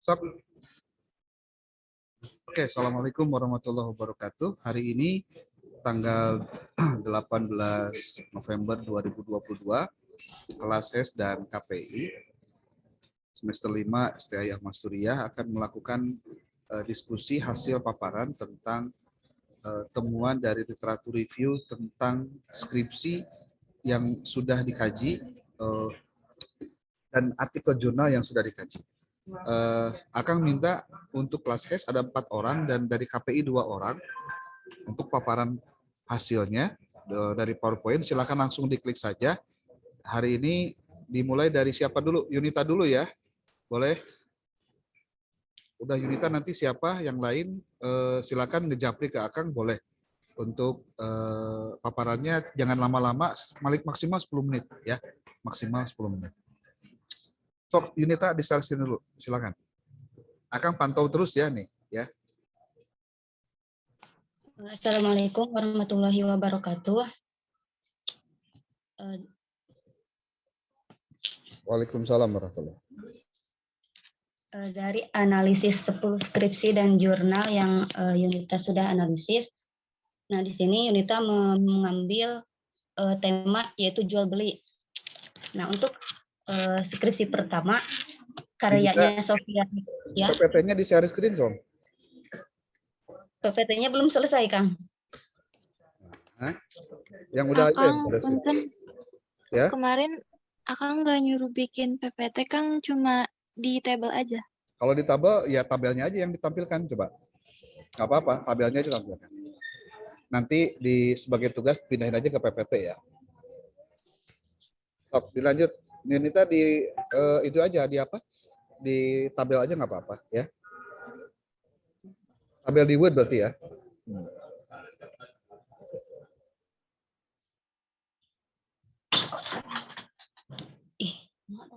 Sok. Oke, Assalamualaikum warahmatullahi wabarakatuh. Hari ini tanggal 18 November 2022, kelas S dan KPI semester 5 STI Ahmad Suriah akan melakukan diskusi hasil paparan tentang temuan dari literatur review tentang skripsi yang sudah dikaji dan artikel jurnal yang sudah dikaji. Akang minta untuk kelas S ada 4 orang dan dari KPI 2 orang untuk paparan hasilnya dari PowerPoint. Silakan langsung diklik saja. Hari ini dimulai dari siapa dulu? Yunita dulu ya, boleh? Udah Yunita, nanti siapa yang lain silakan ngejapri ke Akang, boleh. Untuk paparannya jangan lama-lama, maksimal 10 menit ya, maksimal 10 menit. Sok Yunita di share screen dulu, silakan. Akang pantau terus ya nih ya. Assalamualaikum warahmatullahi wabarakatuh. Waalaikumsalam warahmatullahi wabarakatuh. Dari analisis 10 skripsi dan jurnal yang Yunita sudah analisis. Nah, di sini Yunita mengambil tema yaitu jual beli. Nah, untuk skripsi pertama karyanya Sofia ya. PPT-nya di share screen dong. PPT-nya belum selesai, Kang. Hah? Yang udah aja yang udah ya? Kemarin Akang nggak nyuruh bikin PPT, Kang, cuma di tabel aja. Kalau di tabel, ya tabelnya aja yang ditampilkan, coba. Nggak apa-apa, tabelnya aja tampilkan. Nanti sebagai tugas pindahin aja ke PPT ya. Oke, dilanjut. Yunita itu aja, di apa? Di tabel aja nggak apa-apa ya. Tabel di Word berarti ya.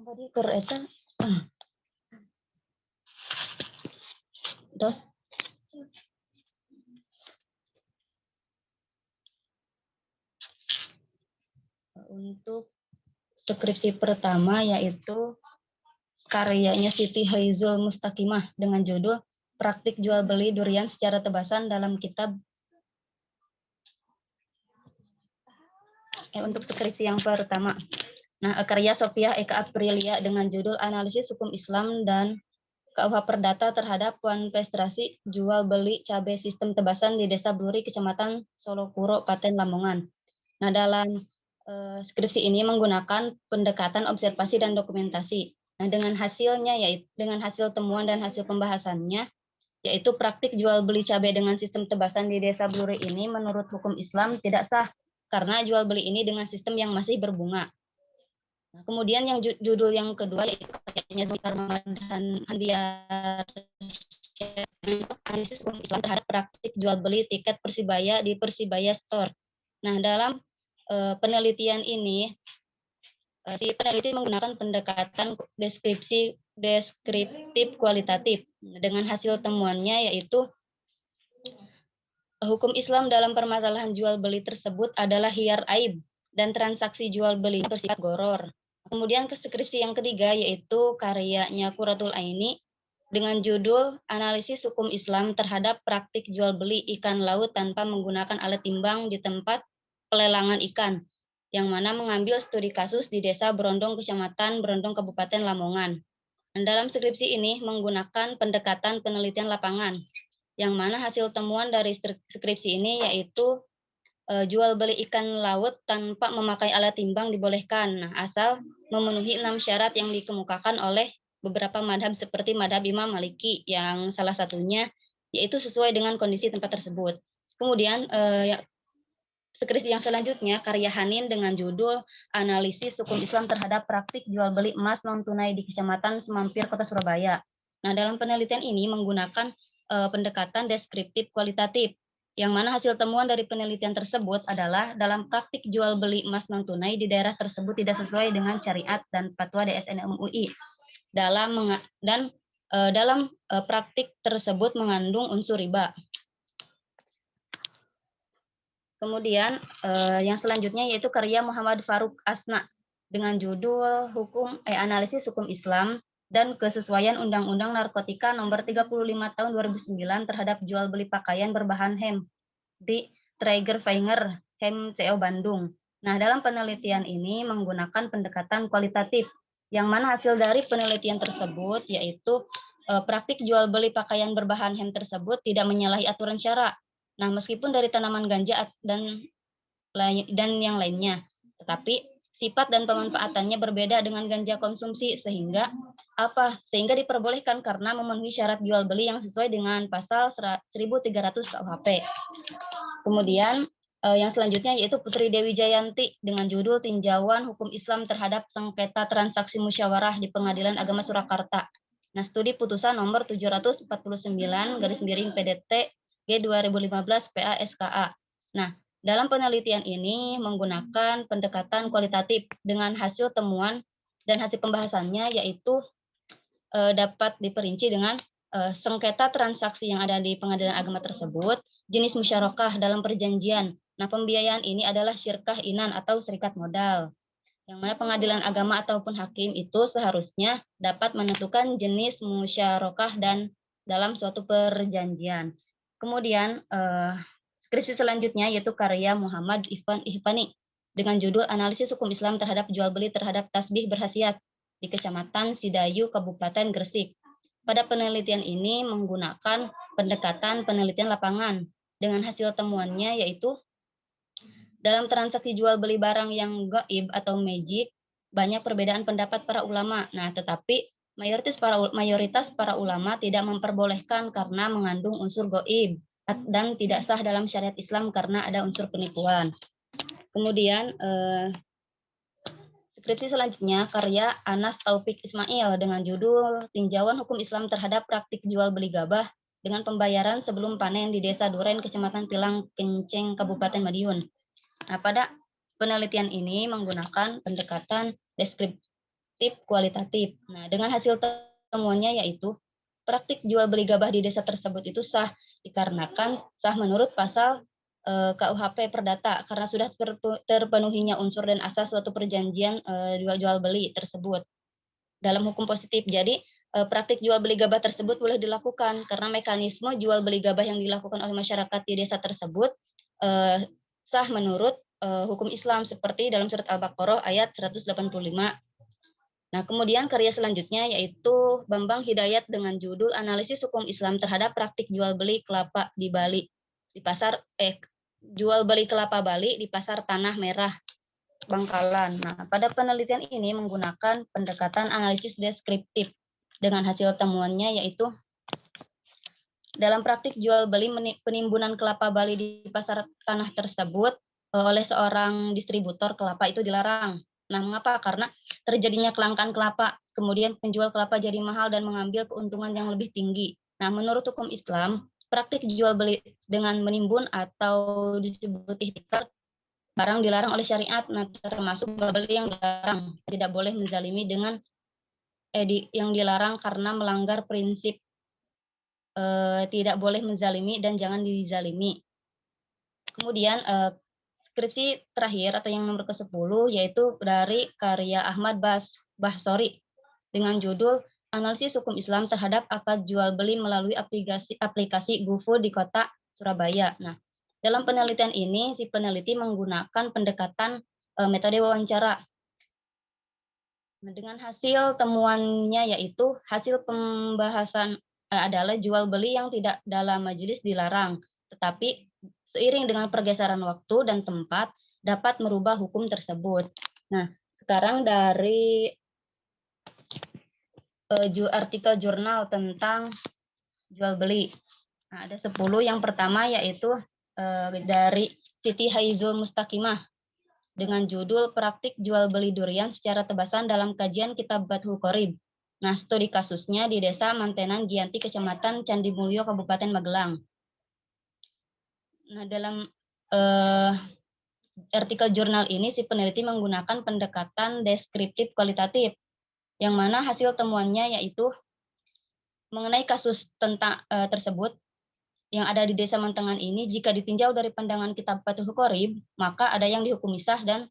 Tadi kereta. Dos. Untuk skripsi pertama yaitu karyanya Siti Haizul Mustaqimah dengan judul Praktik Jual Beli Durian Secara Tebasan dalam Kitab. Untuk skripsi yang pertama. Nah, karya Sofiah Eka Aprilia dengan judul Analisis Hukum Islam dan KUH Perdata terhadap Konvestrasi Jual Beli Cabai Sistem Tebasan di Desa Bluri, Kecamatan Solokuro, Paten, Lamongan. Nah, dalam skripsi ini menggunakan pendekatan observasi dan dokumentasi. Nah, dengan hasilnya yaitu dengan hasil temuan dan hasil pembahasannya yaitu praktik jual beli cabai dengan sistem tebasan di Desa Bluri ini menurut hukum Islam tidak sah karena jual beli ini dengan sistem yang masih berbunga. Nah, kemudian yang judul yang kedua yaitu karyanya Zulkifli Ramadan Handiar analisis hukum Islam terhadap praktik jual beli tiket Persibaya di Persibaya Store. Nah, dalam penelitian ini si peneliti menggunakan pendekatan deskriptif kualitatif. Dengan hasil temuannya yaitu hukum Islam dalam permasalahan jual beli tersebut adalah hiyar aib dan transaksi jual beli bersifat goror. Kemudian ke skripsi yang ketiga yaitu karyanya Quratul Aini dengan judul Analisis Hukum Islam terhadap Praktik Jual Beli Ikan Laut Tanpa Menggunakan Alat Timbang di Tempat Pelelangan Ikan, yang mana mengambil studi kasus di Desa Brondong, Kecamatan Brondong, Kabupaten Lamongan. Dan dalam skripsi ini menggunakan pendekatan penelitian lapangan, yang mana hasil temuan dari skripsi ini yaitu jual beli ikan laut tanpa memakai alat timbang dibolehkan, nah, asal memenuhi 6 syarat yang dikemukakan oleh beberapa madhab seperti madhab Imam Maliki, yang salah satunya yaitu sesuai dengan kondisi tempat tersebut. Kemudian skripsi yang selanjutnya karya Hanin dengan judul Analisis Hukum Islam terhadap Praktik Jual Beli Emas Non Tunai di Kecamatan Semampir, Kota Surabaya. Nah, dalam penelitian ini menggunakan pendekatan deskriptif kualitatif, yang mana hasil temuan dari penelitian tersebut adalah dalam praktik jual beli emas non tunai di daerah tersebut tidak sesuai dengan syariat dan fatwa DSN MUI. Dalam praktik tersebut mengandung unsur riba. Kemudian yang selanjutnya yaitu karya Muhammad Faruk Asna dengan judul Analisis Hukum Islam dan kesesuaian Undang-Undang Narkotika Nomor 35 Tahun 2009 terhadap jual beli pakaian berbahan hemp di Trägerfenger Hemp CO Bandung. Nah, dalam penelitian ini menggunakan pendekatan kualitatif, yang mana hasil dari penelitian tersebut yaitu praktik jual beli pakaian berbahan hemp tersebut tidak menyalahi aturan syara. Nah, meskipun dari tanaman ganja dan yang lainnya, tetapi sifat dan pemanfaatannya berbeda dengan ganja konsumsi sehingga diperbolehkan karena memenuhi syarat jual beli yang sesuai dengan pasal 1300 KUHP. Kemudian yang selanjutnya yaitu Putri Dewi Jayanti dengan judul Tinjauan Hukum Islam terhadap Sengketa Transaksi Musyawarah di Pengadilan Agama Surakarta. Nah, studi putusan nomor 749 PDT G 2015 PA SKA. Nah, dalam penelitian ini menggunakan pendekatan kualitatif dengan hasil temuan dan hasil pembahasannya yaitu dapat diperinci dengan sengketa transaksi yang ada di pengadilan agama tersebut, jenis musyarakah dalam perjanjian. Nah, pembiayaan ini adalah syirkah inan atau serikat modal, yang mana pengadilan agama ataupun hakim itu seharusnya dapat menentukan jenis musyarakah dan dalam suatu perjanjian. Kemudian skripsi selanjutnya yaitu karya Muhammad Ihfani dengan judul Analisis Hukum Islam terhadap Jual Beli terhadap Tasbih Berhasiat di Kecamatan Sidayu, Kabupaten Gresik. Pada penelitian ini menggunakan pendekatan penelitian lapangan dengan hasil temuannya yaitu dalam transaksi jual beli barang yang gaib atau magic banyak perbedaan pendapat para ulama. Nah, tetapi mayoritas para ulama tidak memperbolehkan karena mengandung unsur gaib dan tidak sah dalam syariat Islam karena ada unsur penipuan. Kemudian skripsi selanjutnya karya Anas Taufik Ismail dengan judul Tinjauan Hukum Islam terhadap Praktik Jual Beli Gabah dengan Pembayaran Sebelum Panen di Desa Duren, Kecamatan Pilang, Kenceng, Kabupaten Madiun. Nah, pada penelitian ini menggunakan pendekatan deskriptif kualitatif. Nah, dengan hasil temuannya yaitu praktik jual beli gabah di desa tersebut itu sah dikarenakan sah menurut pasal KUHP Perdata karena sudah terpenuhinya unsur dan asas suatu perjanjian jual beli tersebut dalam hukum positif. Jadi praktik jual beli gabah tersebut boleh dilakukan karena mekanisme jual beli gabah yang dilakukan oleh masyarakat di desa tersebut sah menurut hukum Islam seperti dalam surat Al-Baqarah ayat 185. Nah, kemudian karya selanjutnya yaitu Bambang Hidayat dengan judul Analisis Hukum Islam terhadap Praktik Jual Beli Kelapa di Bali di pasar jual beli kelapa Bali di Pasar Tanah Merah, Bangkalan. Nah, pada penelitian ini menggunakan pendekatan analisis deskriptif dengan hasil temuannya yaitu dalam praktik jual beli penimbunan kelapa Bali di pasar tanah tersebut oleh seorang distributor kelapa itu dilarang. Nah, mengapa? Karena terjadinya kelangkaan kelapa, kemudian penjual kelapa jadi mahal dan mengambil keuntungan yang lebih tinggi. Nah, menurut hukum Islam, praktik jual beli dengan menimbun atau disebut ihtikar barang dilarang oleh syariat, nah termasuk jual beli yang dilarang, tidak boleh menzalimi dengan yang dilarang karena melanggar prinsip tidak boleh menzalimi dan jangan dizalimi. Kemudian skripsi terakhir atau yang nomor ke-10 yaitu dari karya Ahmad Bahsori dengan judul Analisis Hukum Islam terhadap akad jual beli melalui aplikasi GoFood di Kota Surabaya. Nah, dalam penelitian ini si peneliti menggunakan pendekatan metode wawancara. Nah, dengan hasil temuannya yaitu hasil pembahasan adalah jual beli yang tidak dalam majelis dilarang, tetapi seiring dengan pergeseran waktu dan tempat dapat merubah hukum tersebut. Nah, sekarang dari artikel jurnal tentang jual beli. Nah, ada 10. Yang pertama yaitu dari Siti Haizul Mustaqimah dengan judul Praktik Jual Beli Durian secara Tebasan dalam Kajian Kitab Bathul Qorib. Nah, studi kasusnya di Desa Mantenan Giyanti, Kecamatan Candi Mulyo, Kabupaten Magelang. Nah, dalam artikel jurnal ini si peneliti menggunakan pendekatan deskriptif kualitatif, yang mana hasil temuannya yaitu mengenai kasus tentang tersebut yang ada di Desa Mantengan ini, jika ditinjau dari pandangan Kitab Bathul Qorib, maka ada yang dihukumi sah dan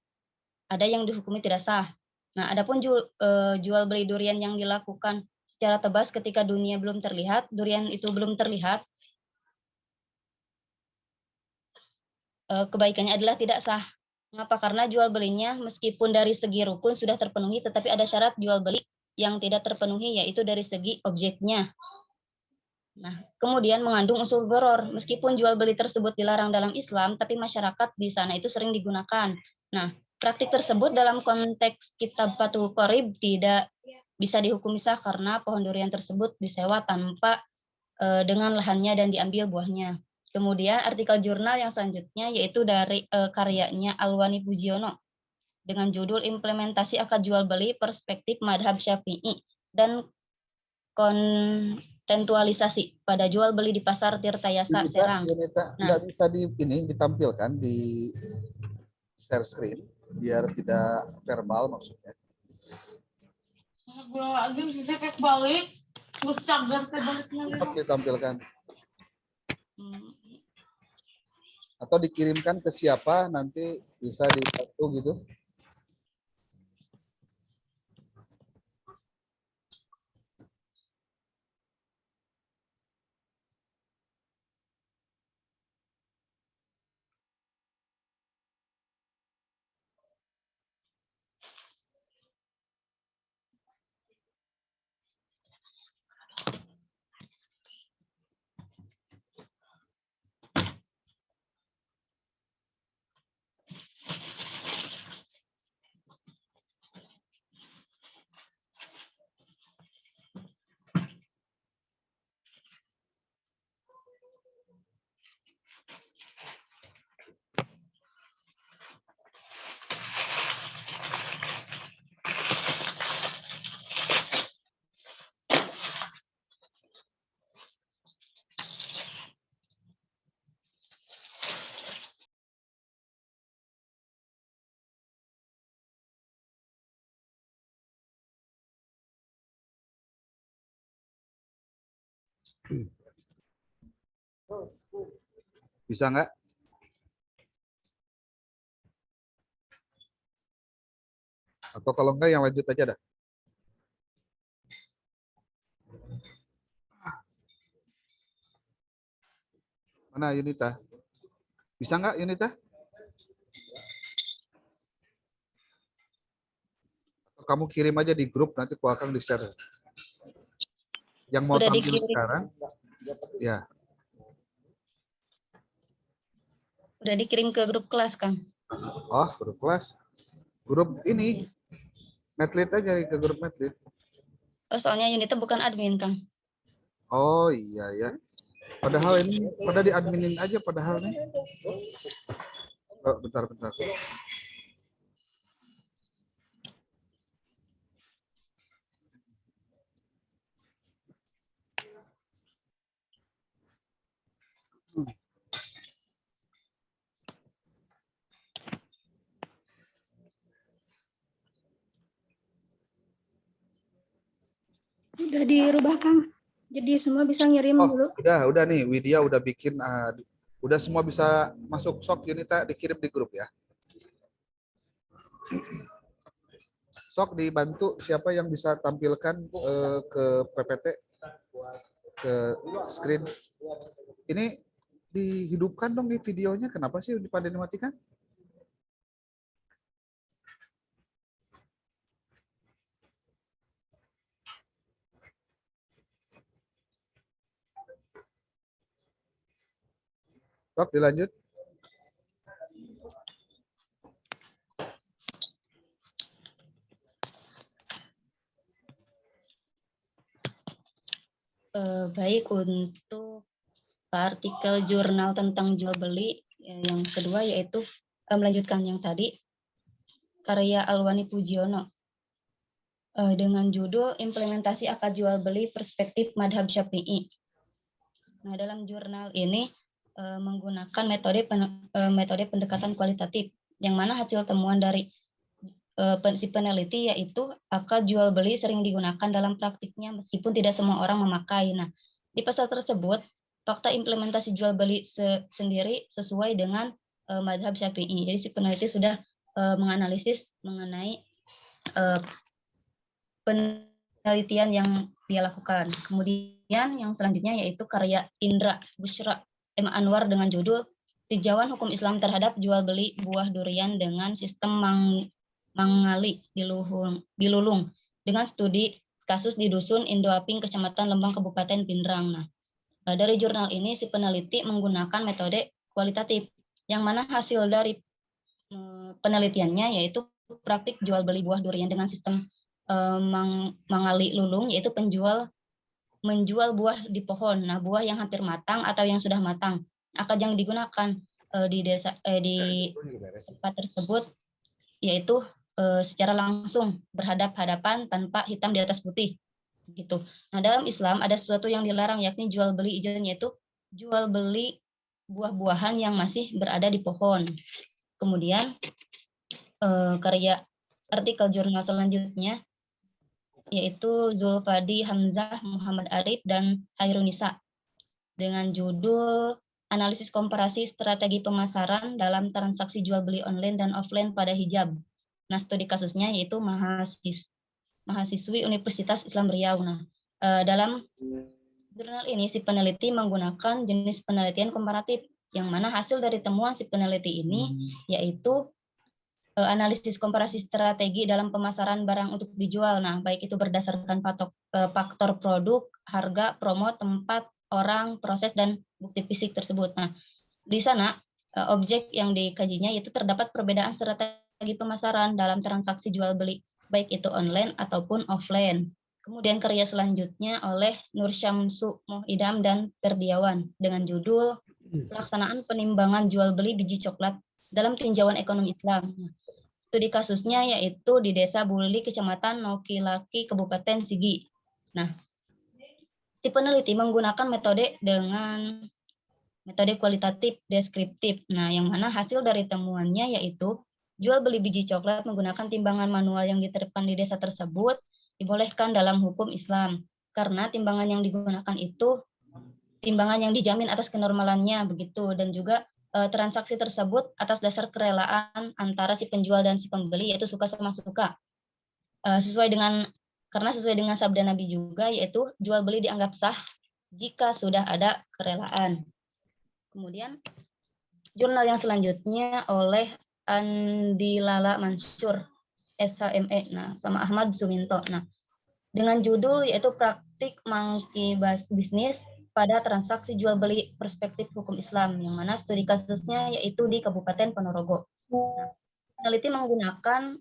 ada yang dihukumi tidak sah. Nah, adapun jual beli durian yang dilakukan secara tebas ketika durian itu belum terlihat, kebaikannya adalah tidak sah. Mengapa? Karena jual belinya meskipun dari segi rukun sudah terpenuhi, tetapi ada syarat jual beli yang tidak terpenuhi, yaitu dari segi objeknya. Nah, kemudian mengandung unsur gharar. Meskipun jual beli tersebut dilarang dalam Islam, tapi masyarakat di sana itu sering digunakan. Nah, praktik tersebut dalam konteks kitab Fathul Qorib tidak bisa dihukumi sah karena pohon durian tersebut disewa tanpa dengan lahannya dan diambil buahnya. Kemudian artikel jurnal yang selanjutnya yaitu dari karyanya Alwani Pujiono dengan judul Implementasi Akad Jual Beli Perspektif Madhab Syafi'i dan Kontentualisasi pada Jual Beli di Pasar Tirtayasa Serang. Nggak bisa ditampilkan di share screen biar tidak verbal maksudnya. Lagi balik, terus cagar Tetap ditampilkan. Atau dikirimkan ke siapa nanti bisa dibantu gitu. Bisa nggak? Atau kalau enggak yang lanjut aja dah. Mana Yunita? Bisa nggak Yunita? Kamu kirim aja di grup, nanti aku akan di-share. Yang mau Udah tampil dikirim. sekarang, ya. Udah dikirim ke grup kelas, Kang. Oh, grup kelas. Grup ini, Medlit aja ke grup Medlit. Oh, soalnya Yunita bukan admin, Kang. Oh iya ya. Padahal ini pada diadminin aja padahal nih. Oh, bentar. Udah dirubah, Kang. Jadi semua bisa ngirim dulu. Udah nih, Widya udah bikin, udah semua bisa masuk. Sok Yunita dikirim di grup ya. Sok dibantu siapa yang bisa tampilkan ke PPT, ke screen. Ini dihidupkan dong di videonya, kenapa sih pada dimatikan? Sok dilanjut. Baik, untuk artikel jurnal tentang jual beli yang kedua yaitu melanjutkan yang tadi, karya Alwani Pujiono dengan judul Implementasi Akad Jual Beli Perspektif Madhab Syafi'i. Nah, dalam jurnal ini menggunakan metode pendekatan kualitatif, yang mana hasil temuan dari si peneliti yaitu akad jual beli sering digunakan dalam praktiknya meskipun tidak semua orang memakai. Nah, di pasal tersebut fakta implementasi jual beli sendiri sesuai dengan madhab Syafi'i. Jadi si peneliti sudah menganalisis mengenai eh, penelitian yang dia lakukan. Kemudian yang selanjutnya yaitu karya Indra Bushra M. Anwar dengan judul Tinjauan Hukum Islam Terhadap Jual Beli Buah Durian dengan Sistem Mangali di Lulung dengan studi kasus di Dusun Indoaping, Kecamatan Lembang, Kabupaten Pindrang. Nah, dari jurnal ini si peneliti menggunakan metode kualitatif, yang mana hasil dari penelitiannya yaitu praktik jual beli buah durian dengan sistem mangali lulung, yaitu menjual buah di pohon. Nah, buah yang hampir matang atau yang sudah matang. Akad yang digunakan di tempat tersebut yaitu secara langsung berhadap-hadapan tanpa hitam di atas putih gitu. Nah, dalam Islam ada sesuatu yang dilarang, yakni jual beli izin, yaitu jual beli buah-buahan yang masih berada di pohon. Kemudian karya artikel jurnal selanjutnya yaitu Zulfadi Hamzah, Muhammad Arif, dan Hairunisa dengan judul Analisis Komparasi Strategi Pemasaran dalam Transaksi Jual Beli Online dan Offline pada Hijab. Nah, studi kasusnya yaitu mahasiswi Universitas Islam Riau. Nah, dalam jurnal ini si peneliti menggunakan jenis penelitian komparatif, yang mana hasil dari temuan si peneliti ini yaitu analisis komparasi strategi dalam pemasaran barang untuk dijual. Nah, baik itu berdasarkan faktor produk, harga, promo, tempat, orang, proses, dan bukti fisik tersebut. Nah, di sana objek yang dikajinya yaitu terdapat perbedaan strategi pemasaran dalam transaksi jual beli, baik itu online ataupun offline. Kemudian karya selanjutnya oleh Nur Syamsu Muhidam dan Ferdiawan dengan judul Pelaksanaan Penimbangan Jual Beli Biji Coklat dalam Tinjauan Ekonomi Islam. Studi kasusnya yaitu di Desa Buli, Kecamatan Nokilaki, Kabupaten Sigi. Nah, si peneliti menggunakan metode kualitatif deskriptif. Nah, yang mana hasil dari temuannya yaitu jual beli biji coklat menggunakan timbangan manual yang diterapkan di desa tersebut dibolehkan dalam hukum Islam, karena timbangan yang digunakan itu timbangan yang dijamin atas kenormalannya begitu, dan juga transaksi tersebut atas dasar kerelaan antara si penjual dan si pembeli, yaitu suka sama suka. Karena sesuai dengan sabda Nabi juga, yaitu jual beli dianggap sah jika sudah ada kerelaan. Kemudian jurnal yang selanjutnya oleh Andi Lala Mansur SHME, nah sama Ahmad Suminto. Nah, dengan judul yaitu Praktik Monkey Bisnis pada transaksi jual beli perspektif hukum Islam, yang mana studi kasusnya yaitu di Kabupaten Ponorogo. Nah, peneliti menggunakan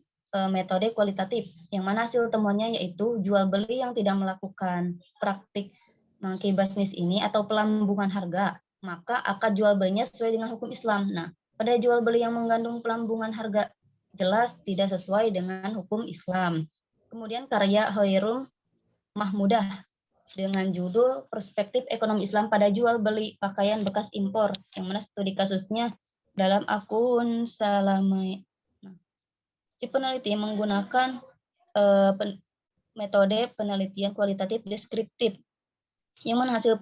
metode kualitatif, yang mana hasil temuannya yaitu jual beli yang tidak melakukan praktik monkey business ini atau pelambungan harga, maka akad jual belinya sesuai dengan hukum Islam. Nah, pada jual beli yang mengandung pelambungan harga jelas tidak sesuai dengan hukum Islam. Kemudian karya Hoirum Mahmudah dengan judul Perspektif Ekonomi Islam pada Jual Beli Pakaian Bekas Impor, yang mana studi kasusnya dalam akun Salamai. Nah, si peneliti menggunakan metode penelitian kualitatif deskriptif, yang mana hasil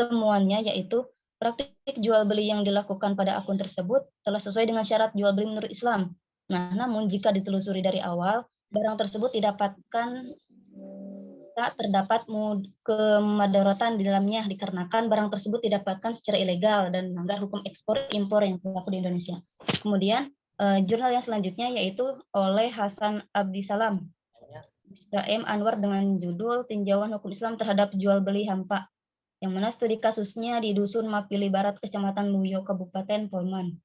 temuannya yaitu praktik jual beli yang dilakukan pada akun tersebut telah sesuai dengan syarat jual beli menurut Islam. Nah, namun jika ditelusuri dari awal, barang tersebut terdapat kemadaratan di dalamnya dikarenakan barang tersebut didapatkan secara ilegal dan melanggar hukum ekspor impor yang berlaku di Indonesia. Kemudian jurnal yang selanjutnya yaitu oleh Hasan Abdi Salam M. Anwar dengan judul Tinjauan Hukum Islam Terhadap Jual Beli Hampa, yang mana studi kasusnya di Dusun Mapili Barat, Kecamatan Luyo, Kabupaten Polman.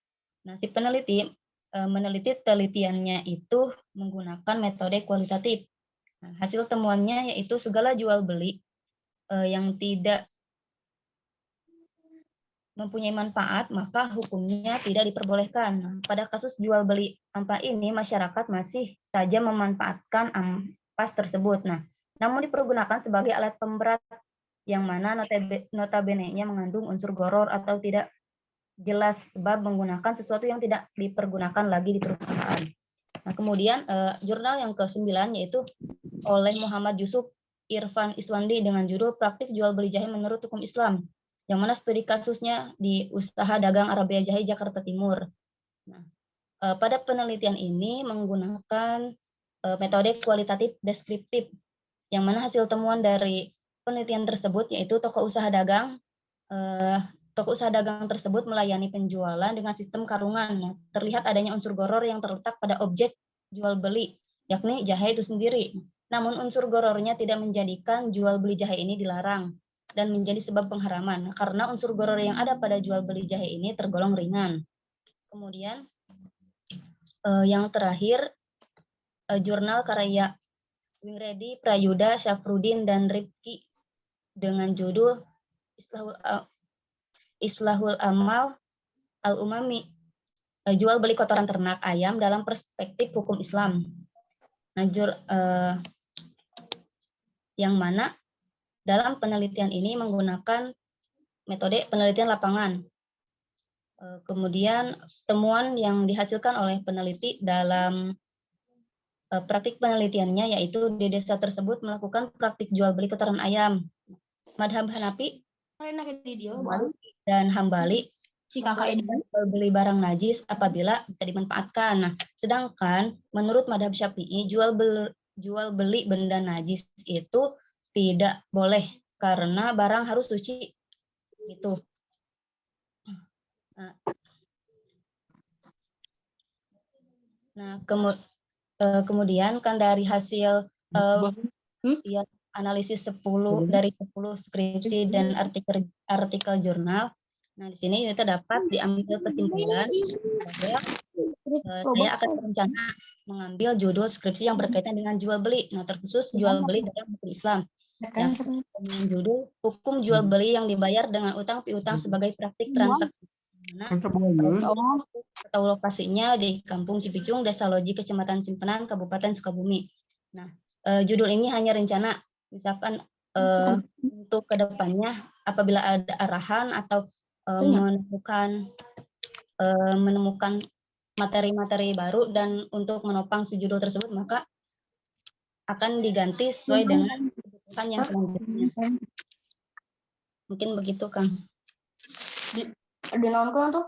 Nah, si peneliti meneliti telitiannya itu menggunakan metode kualitatif. Nah, hasil temuannya yaitu segala jual beli yang tidak mempunyai manfaat, maka hukumnya tidak diperbolehkan. Nah, pada kasus jual beli hampa ini, masyarakat masih saja memanfaatkan ampas tersebut. Nah, namun dipergunakan sebagai alat pemberat, yang mana notabene-nya mengandung unsur goror atau tidak jelas, sebab menggunakan sesuatu yang tidak dipergunakan lagi di perusahaan. Nah, kemudian jurnal yang ke-9 yaitu oleh Muhammad Yusuf Irfan Iswandi dengan judul Praktik Jual Beli Jahe Menurut Hukum Islam, yang mana studi kasusnya di Usaha Dagang Arabia Jahe, Jakarta Timur. Nah, pada penelitian ini menggunakan metode kualitatif deskriptif, yang mana hasil temuan dari penelitian tersebut yaitu toko usaha dagang tersebut melayani penjualan dengan sistem karungan. Nah, terlihat adanya unsur goror yang terletak pada objek jual beli, yakni jahe itu sendiri. Namun unsur gorornya tidak menjadikan jual beli jahe ini dilarang dan menjadi sebab pengharaman, karena unsur goror yang ada pada jual beli jahe ini tergolong ringan. Kemudian yang terakhir, jurnal karya Wingredi, Prayuda, Syafruddin, dan Rifki dengan judul Islahul Amal Al-Umami, jual beli kotoran ternak ayam dalam perspektif hukum Islam. Nah, yang mana dalam penelitian ini menggunakan metode penelitian lapangan. Kemudian temuan yang dihasilkan oleh peneliti dalam praktik penelitiannya yaitu di desa tersebut melakukan praktik jual beli kotoran ayam. Madhab Hanafi dan Hambali jual beli barang najis apabila bisa dimanfaatkan. Nah, sedangkan menurut madhab Syafi'i jual beli benda najis itu tidak boleh karena barang harus suci gitu. Nah, kemudian kan dari hasil analisis 10 dari 10 skripsi dan artikel jurnal. Nah, di sini kita dapat diambil kesimpulan bahwa saya akan berencana mengambil judul skripsi yang berkaitan dengan jual beli. Nah, terkhusus jual beli dalam hukum Islam. Yang dengan judul hukum jual beli yang dibayar dengan utang piutang sebagai praktik transaksi. Atau lokasinya di Kampung Cipicung, Desa Loji, Kecamatan Simpenan, Kabupaten Sukabumi. Nah, judul ini hanya rencana, misalkan untuk kedepannya apabila ada arahan atau menemukan materi-materi baru dan untuk menopang si judul tersebut maka akan diganti sesuai dengan kebutuhan yang selanjutnya. Mungkin begitu, Kang. Di nonton tuh.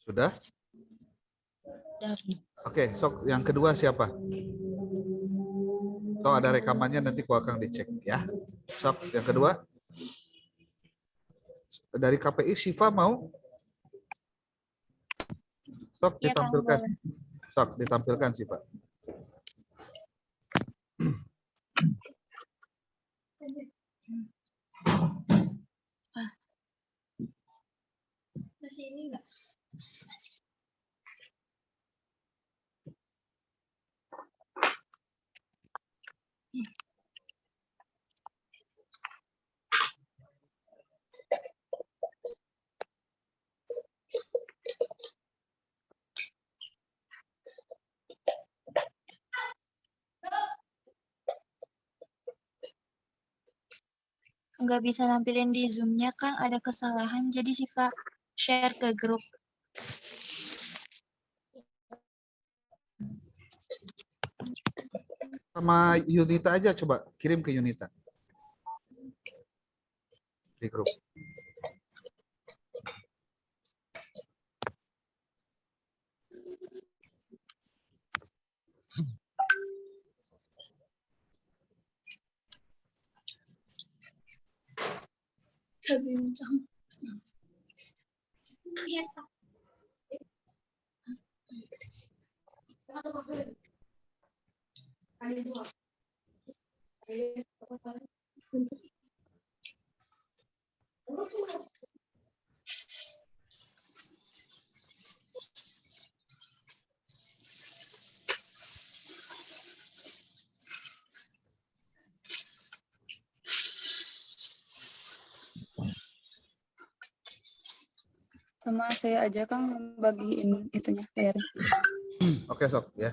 Sudah? Oke, sok yang kedua siapa? So ada rekamannya nanti gua akan dicek ya. Sok yang kedua. Dari KPI Siva mau? Sok ditampilkan. Sok ditampilkan Siva. Masih ini enggak? Masih. Nggak bisa nampilin di Zoom-nya, Kang. Ada kesalahan, jadi Siva share ke grup. Sama Yunita aja, coba kirim ke Yunita. Di grup. Sama saya aja Kang bagiin itunya layarnya. Oke, sok ya.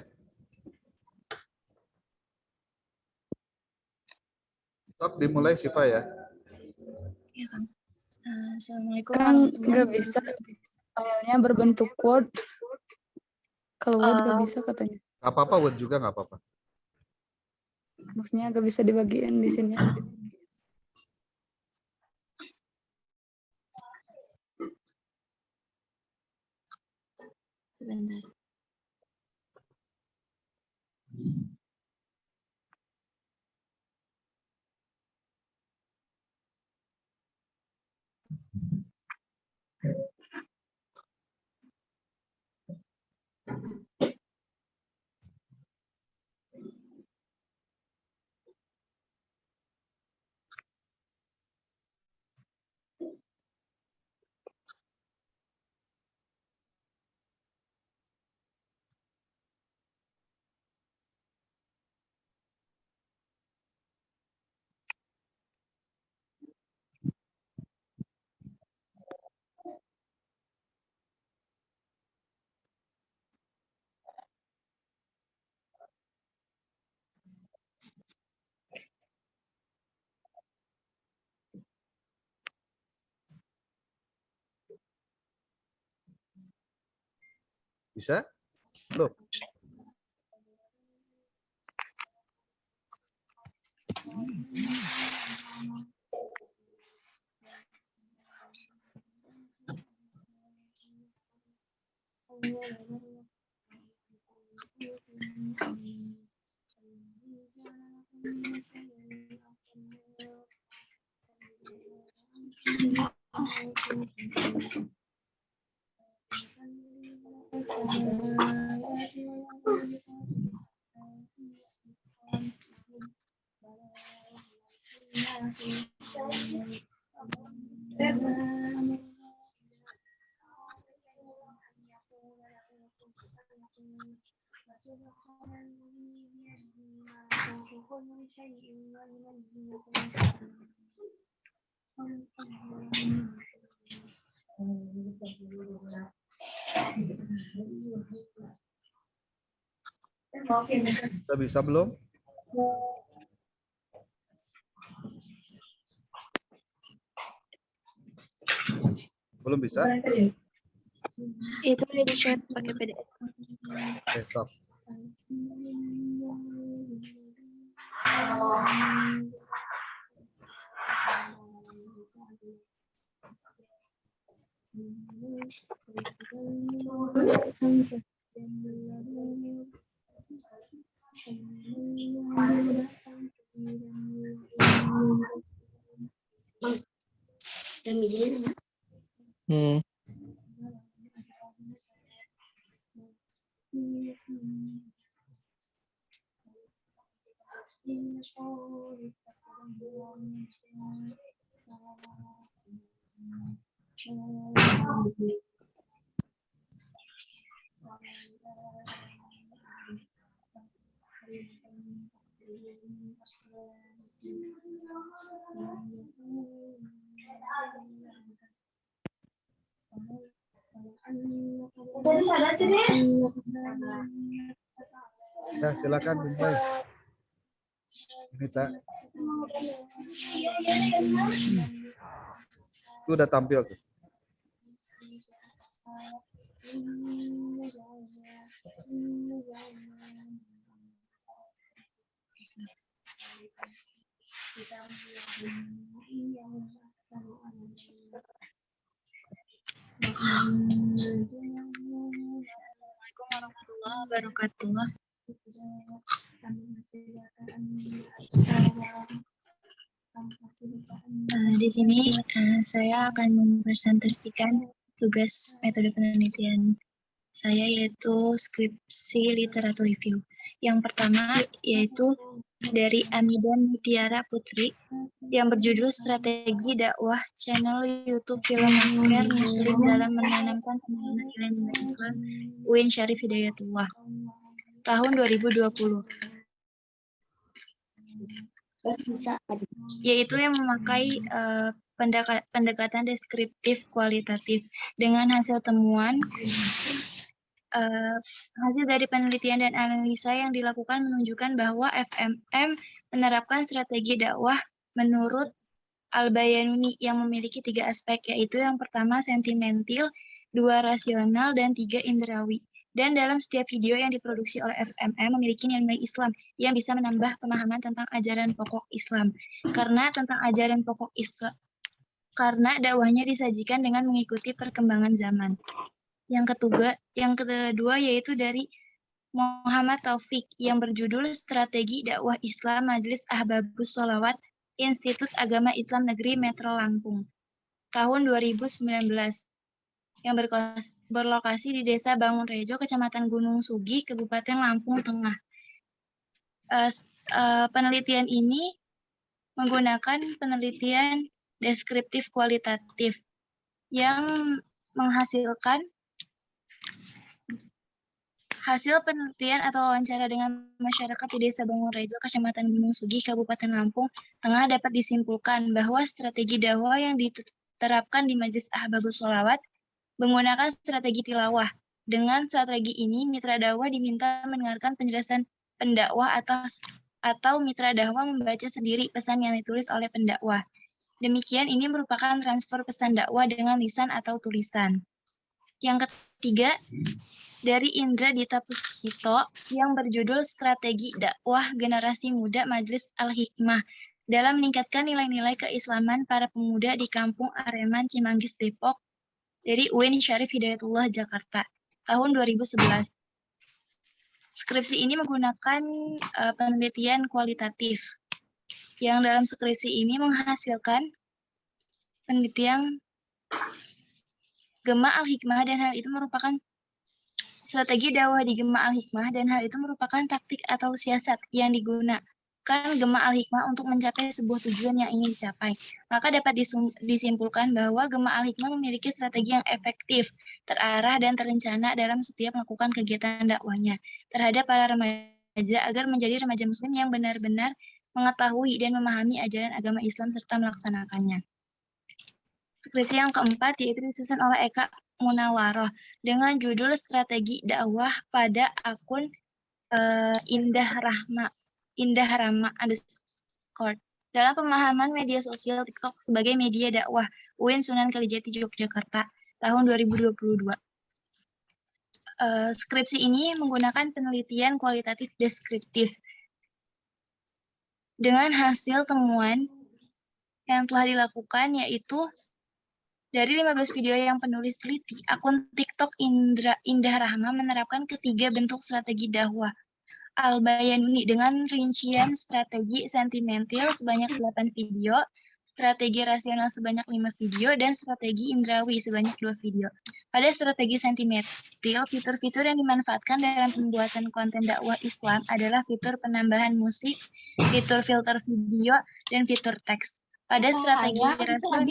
Sok dimulai Siva ya. Iya, Kang. Assalamualaikum. Kan nggak bisa filenya berbentuk Word. Kalau Word nggak bisa katanya. Nggak apa-apa, Word juga nggak apa-apa. Maksudnya nggak bisa dibagiin di sini. Sebentar. Bisa? Belum? Sudah bisa belum? Belum bisa? Itu udah di-share pakai PDF. Oke, stop. Nah, silakan dimulai. Nita. Itu udah tampil tuh. Assalamualaikum warahmatullahi wabarakatuh. Di sini saya akan mempresentasikan tugas metode penelitian saya, yaitu skripsi literatur review. Yang pertama yaitu dari Amidan Mutiara Putri yang berjudul Strategi Dakwah Channel YouTube Filmmaker Muslim dalam Menanamkan Pemahaman Ilmu Islam, UIN Syarif Hidayatullah, tahun 2020. Yaitu yang memakai pendekatan deskriptif kualitatif. Dengan hasil temuan, hasil dari penelitian dan analisa yang dilakukan menunjukkan bahwa FMM menerapkan strategi dakwah menurut Al-Bayanuni yang memiliki 3 aspek, yaitu yang pertama sentimental, 2 rasional, dan 3 indrawi. Dan dalam setiap video yang diproduksi oleh FMM memiliki nilai Islam yang bisa menambah pemahaman tentang ajaran pokok Islam. Karena dakwahnya disajikan dengan mengikuti perkembangan zaman. Yang kedua yaitu dari Muhammad Taufik yang berjudul Strategi Dakwah Islam Majelis Ahbabus Sholawat Institut Agama Islam Negeri Metro Lampung tahun 2019 yang berlokasi di Desa Bangunrejo, Kecamatan Gunung Sugi, Kabupaten Lampung Tengah. Penelitian ini menggunakan penelitian deskriptif kualitatif yang menghasilkan hasil penelitian atau wawancara dengan masyarakat di Desa Bangunrejo, Kecamatan Gunung Sugi, Kabupaten Lampung Tengah dapat disimpulkan bahwa strategi dakwah yang diterapkan di Majelis Ahbabus Sholawat menggunakan strategi tilawah. Dengan strategi ini, mitra dakwah diminta mendengarkan penjelasan pendakwah atau mitra dakwah membaca sendiri pesan yang ditulis oleh pendakwah. Demikian, ini merupakan transfer pesan dakwah dengan lisan atau tulisan. Yang ketiga, dari Indra Dita Puspito yang berjudul Strategi Dakwah Generasi Muda Majelis Al-Hikmah dalam meningkatkan nilai-nilai keislaman para pemuda di Kampung Areman, Cimanggis, Depok dari UIN Syarif Hidayatullah Jakarta tahun 2011. Skripsi ini menggunakan penelitian kualitatif yang dalam skripsi ini menghasilkan penelitian Gema Al-Hikmah dan hal itu merupakan strategi dakwah di Gema Al-Hikmah dan hal itu merupakan taktik atau siasat yang digunakan Gema Al-Hikmah untuk mencapai sebuah tujuan yang ingin dicapai. Maka dapat disimpulkan bahwa Gema Al-Hikmah memiliki strategi yang efektif, terarah dan terencana dalam setiap melakukan kegiatan dakwahnya terhadap para remaja agar menjadi remaja muslim yang benar-benar mengetahui dan memahami ajaran agama Islam serta melaksanakannya. Skripsi yang keempat yaitu disusun oleh Eka Munawaroh dengan judul Strategi Dakwah pada akun Indah Rama _ dalam pemahaman media sosial TikTok sebagai media dakwah UIN Sunan Kalijaga Yogyakarta tahun 2022. Skripsi ini menggunakan penelitian kualitatif deskriptif dengan hasil temuan yang telah dilakukan yaitu dari 15 video yang penulis teliti, akun TikTok Indah Rahma menerapkan ketiga bentuk strategi dakwah. Al-Bayanuni dengan rincian strategi sentimental sebanyak 8 video, strategi rasional sebanyak 5 video, dan strategi indrawi sebanyak 2 video. Pada strategi sentimental, fitur-fitur yang dimanfaatkan dalam pembuatan konten dakwah Islam adalah fitur penambahan musik, fitur filter video, dan fitur teks. Pada strategi rasional,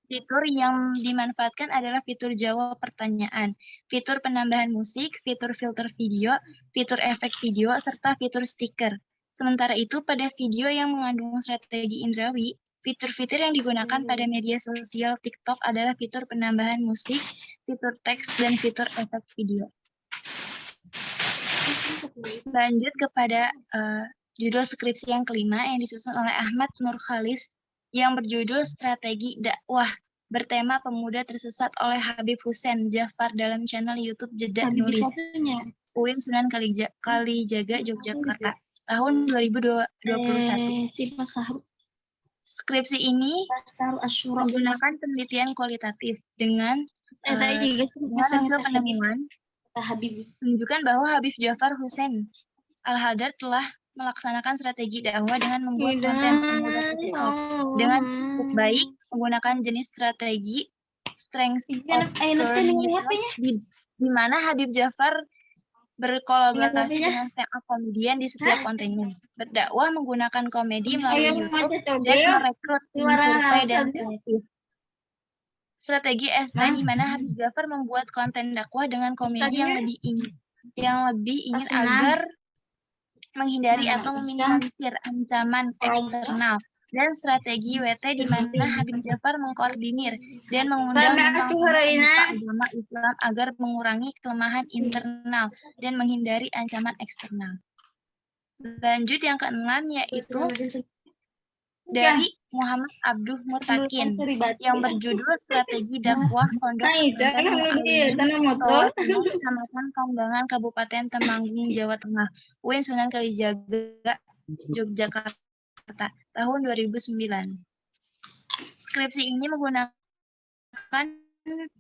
fitur yang dimanfaatkan adalah fitur jawab pertanyaan, fitur penambahan musik, fitur filter video, fitur efek video, serta fitur stiker. Sementara itu, pada video yang mengandung strategi indrawi, fitur-fitur yang digunakan pada media sosial TikTok adalah fitur penambahan musik, fitur teks, dan fitur efek video. Lanjut kepada judul skripsi yang kelima yang disusun oleh Ahmad Nur Khalis yang berjudul Strategi Dakwah bertema pemuda tersesat oleh Habib Hussein Jafar dalam channel YouTube Jeda Nulis UIN Sunan Kalijaga Yogyakarta tahun 2021. Skripsi ini menggunakan penelitian kualitatif dengan hasil penemuan menunjukkan bahwa Habib Jafar Hussein Al-Hadar telah melaksanakan strategi dakwah dengan membuat konten pemuda tersesat dengan cukup baik menggunakan jenis strategi strength of di mana Habib Jafar berkolaborasi dengan stand-up komedian di setiap kontennya. Berdakwah menggunakan komedi melalui YouTube dan merekrut survei dan kreatif. Strategi ST di mana Habib Jafar membuat konten dakwah dengan komedi yang lebih ingin agar menghindari atau meminimalisir ancaman eksternal, dan strategi WT di mana Habib Jafar mengkoordinir dan mengundang agama Islam agar mengurangi kelemahan internal dan menghindari ancaman eksternal. Lanjut yang keenam yaitu dari Muhammad Abduh Mutakin yang berjudul Strategi Dakwah Pondok Kecamatan Kambangan Kabupaten Temanggung Jawa Tengah UIN Sunan Kalijaga Yogyakarta tahun 2009. Skripsi ini menggunakan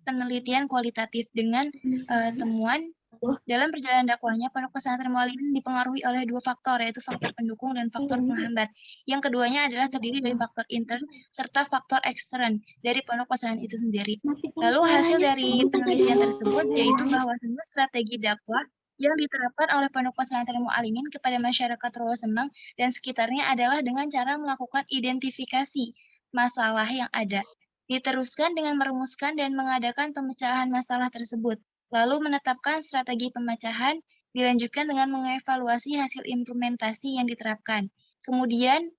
penelitian kualitatif dengan temuan dalam perjalanan dakwahnya, Pondok Pesantren Mualimin dipengaruhi oleh dua faktor, yaitu faktor pendukung dan faktor penghambat. Yang keduanya adalah terdiri dari faktor intern serta faktor ekstern dari Pondok Pesantren itu sendiri. Lalu hasil dari penelitian tersebut yaitu bahwasannya strategi dakwah yang diterapkan oleh Pondok Pesantren Mualimin kepada masyarakat Rawasenang dan sekitarnya adalah dengan cara melakukan identifikasi masalah yang ada, diteruskan dengan merumuskan dan mengadakan pemecahan masalah tersebut, lalu menetapkan strategi pemecahan, dilanjutkan dengan mengevaluasi hasil implementasi yang diterapkan. Kemudian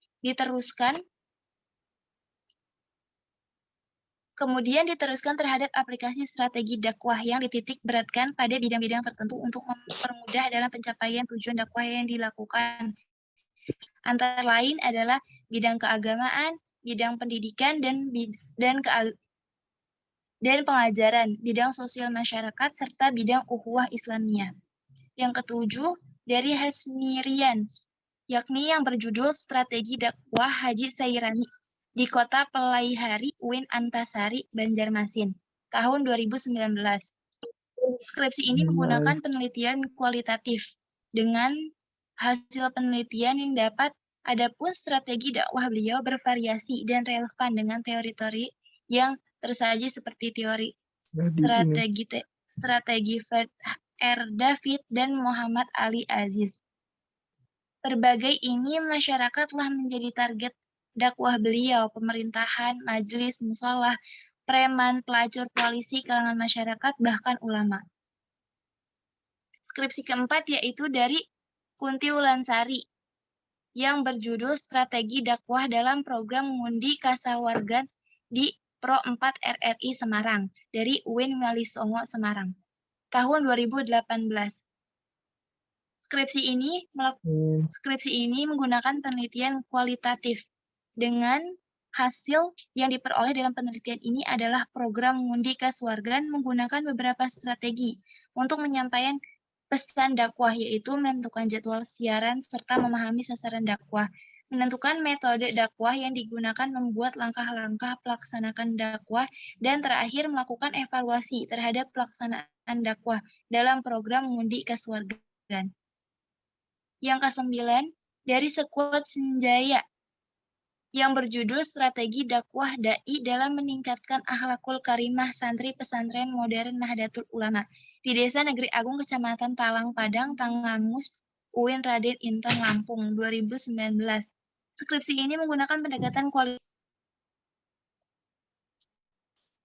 diteruskan terhadap aplikasi strategi dakwah yang dititik beratkan pada bidang-bidang tertentu untuk mempermudah dalam pencapaian tujuan dakwah yang dilakukan. Antara lain adalah bidang keagamaan, bidang pendidikan, dan pengajaran, bidang sosial masyarakat, serta bidang ukhuwah Islamiyah. Yang ketujuh, dari Hasmirian, yakni yang berjudul Strategi Dakwah Haji Sairani di Kota Pelaihari, UIN Antasari, Banjarmasin, tahun 2019. Skripsi ini menggunakan penelitian kualitatif dengan hasil penelitian yang dapat, adapun strategi dakwah beliau bervariasi dan relevan dengan teori-teori yang tersaji seperti teori strategi Fred R. David dan Muhammad Ali Aziz. Berbagai ini masyarakat telah menjadi target dakwah beliau, pemerintahan, majelis, musalah, preman, pelacur, polisi, kalangan masyarakat, bahkan ulama. Skripsi keempat yaitu dari Kunti Wulansari yang berjudul Strategi Dakwah dalam Program Mengundi Kasawargan di Pro 4 RRI Semarang dari UIN Walisongo Semarang tahun 2018. Skripsi ini menggunakan penelitian kualitatif dengan hasil yang diperoleh dalam penelitian ini adalah program mengundi kaswargan menggunakan beberapa strategi untuk menyampaikan pesan dakwah, yaitu menentukan jadwal siaran serta memahami sasaran dakwah, menentukan metode dakwah yang digunakan, membuat langkah-langkah pelaksanaan dakwah, dan terakhir melakukan evaluasi terhadap pelaksanaan dakwah dalam program mengundi kaswargan. Yang ke-9, dari Sekuat Senjaya yang berjudul Strategi Dakwah Dai dalam Meningkatkan Akhlakul Karimah Santri Pesantren Modern Nahdlatul Ulama di Desa Negeri Agung Kecamatan Talang Padang, Tangamus, UIN Raden Intan Lampung 2019. Skripsi ini menggunakan pendekatan kualitatif.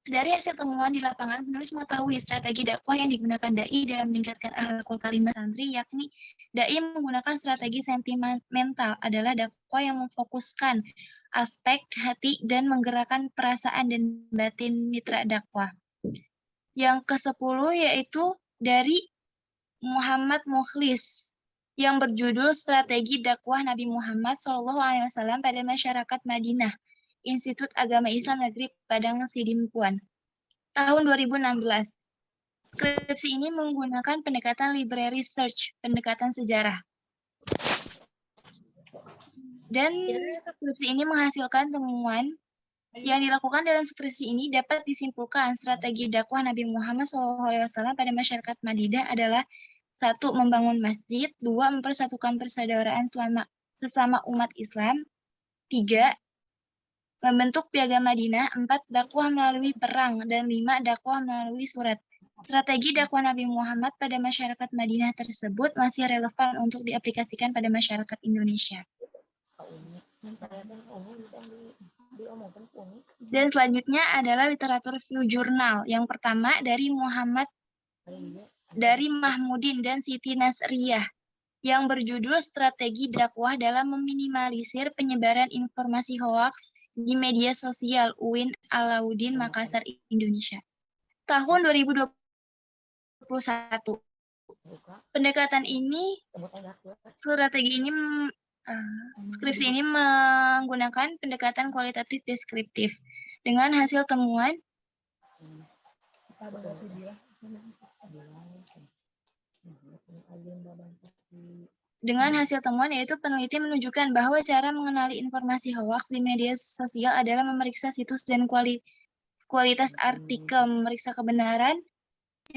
Dari hasil temuan di lapangan, penulis mengetahui strategi dakwah yang digunakan dai dalam meningkatkan akhlakul karimah santri, yakni dai menggunakan strategi sentimental adalah dakwah yang memfokuskan aspek hati dan menggerakkan perasaan dan batin mitra dakwah. Yang ke-10 yaitu dari Muhammad Mukhlis yang berjudul Strategi Dakwah Nabi Muhammad SAW pada Masyarakat Madinah, Institut Agama Islam Negeri Padang Sidimpuan, tahun 2016. Skripsi ini menggunakan pendekatan library search, pendekatan sejarah. Dan skripsi ini menghasilkan temuan yang dilakukan dalam skripsi ini dapat disimpulkan strategi dakwah Nabi Muhammad SAW pada masyarakat Madinah adalah 1. Membangun masjid, 2. Mempersatukan persaudaraan sesama umat Islam, 3. Membentuk piagam Madinah, 4. Dakwah melalui perang, dan 5. Dakwah melalui surat. Strategi dakwah Nabi Muhammad pada masyarakat Madinah tersebut masih relevan untuk diaplikasikan pada masyarakat Indonesia. Dan selanjutnya adalah literatur review jurnal. Yang pertama dari Mahmudin dan Siti Nasriyah yang berjudul Strategi Dakwah dalam Meminimalisir Penyebaran Informasi Hoaks di Media Sosial, UIN Alauddin Makassar, Indonesia, tahun 2021. Pendekatan ini, skripsi ini menggunakan pendekatan kualitatif deskriptif dengan hasil temuan yaitu peneliti menunjukkan bahwa cara mengenali informasi hoaks di media sosial adalah memeriksa situs dan kualitas artikel, memeriksa kebenaran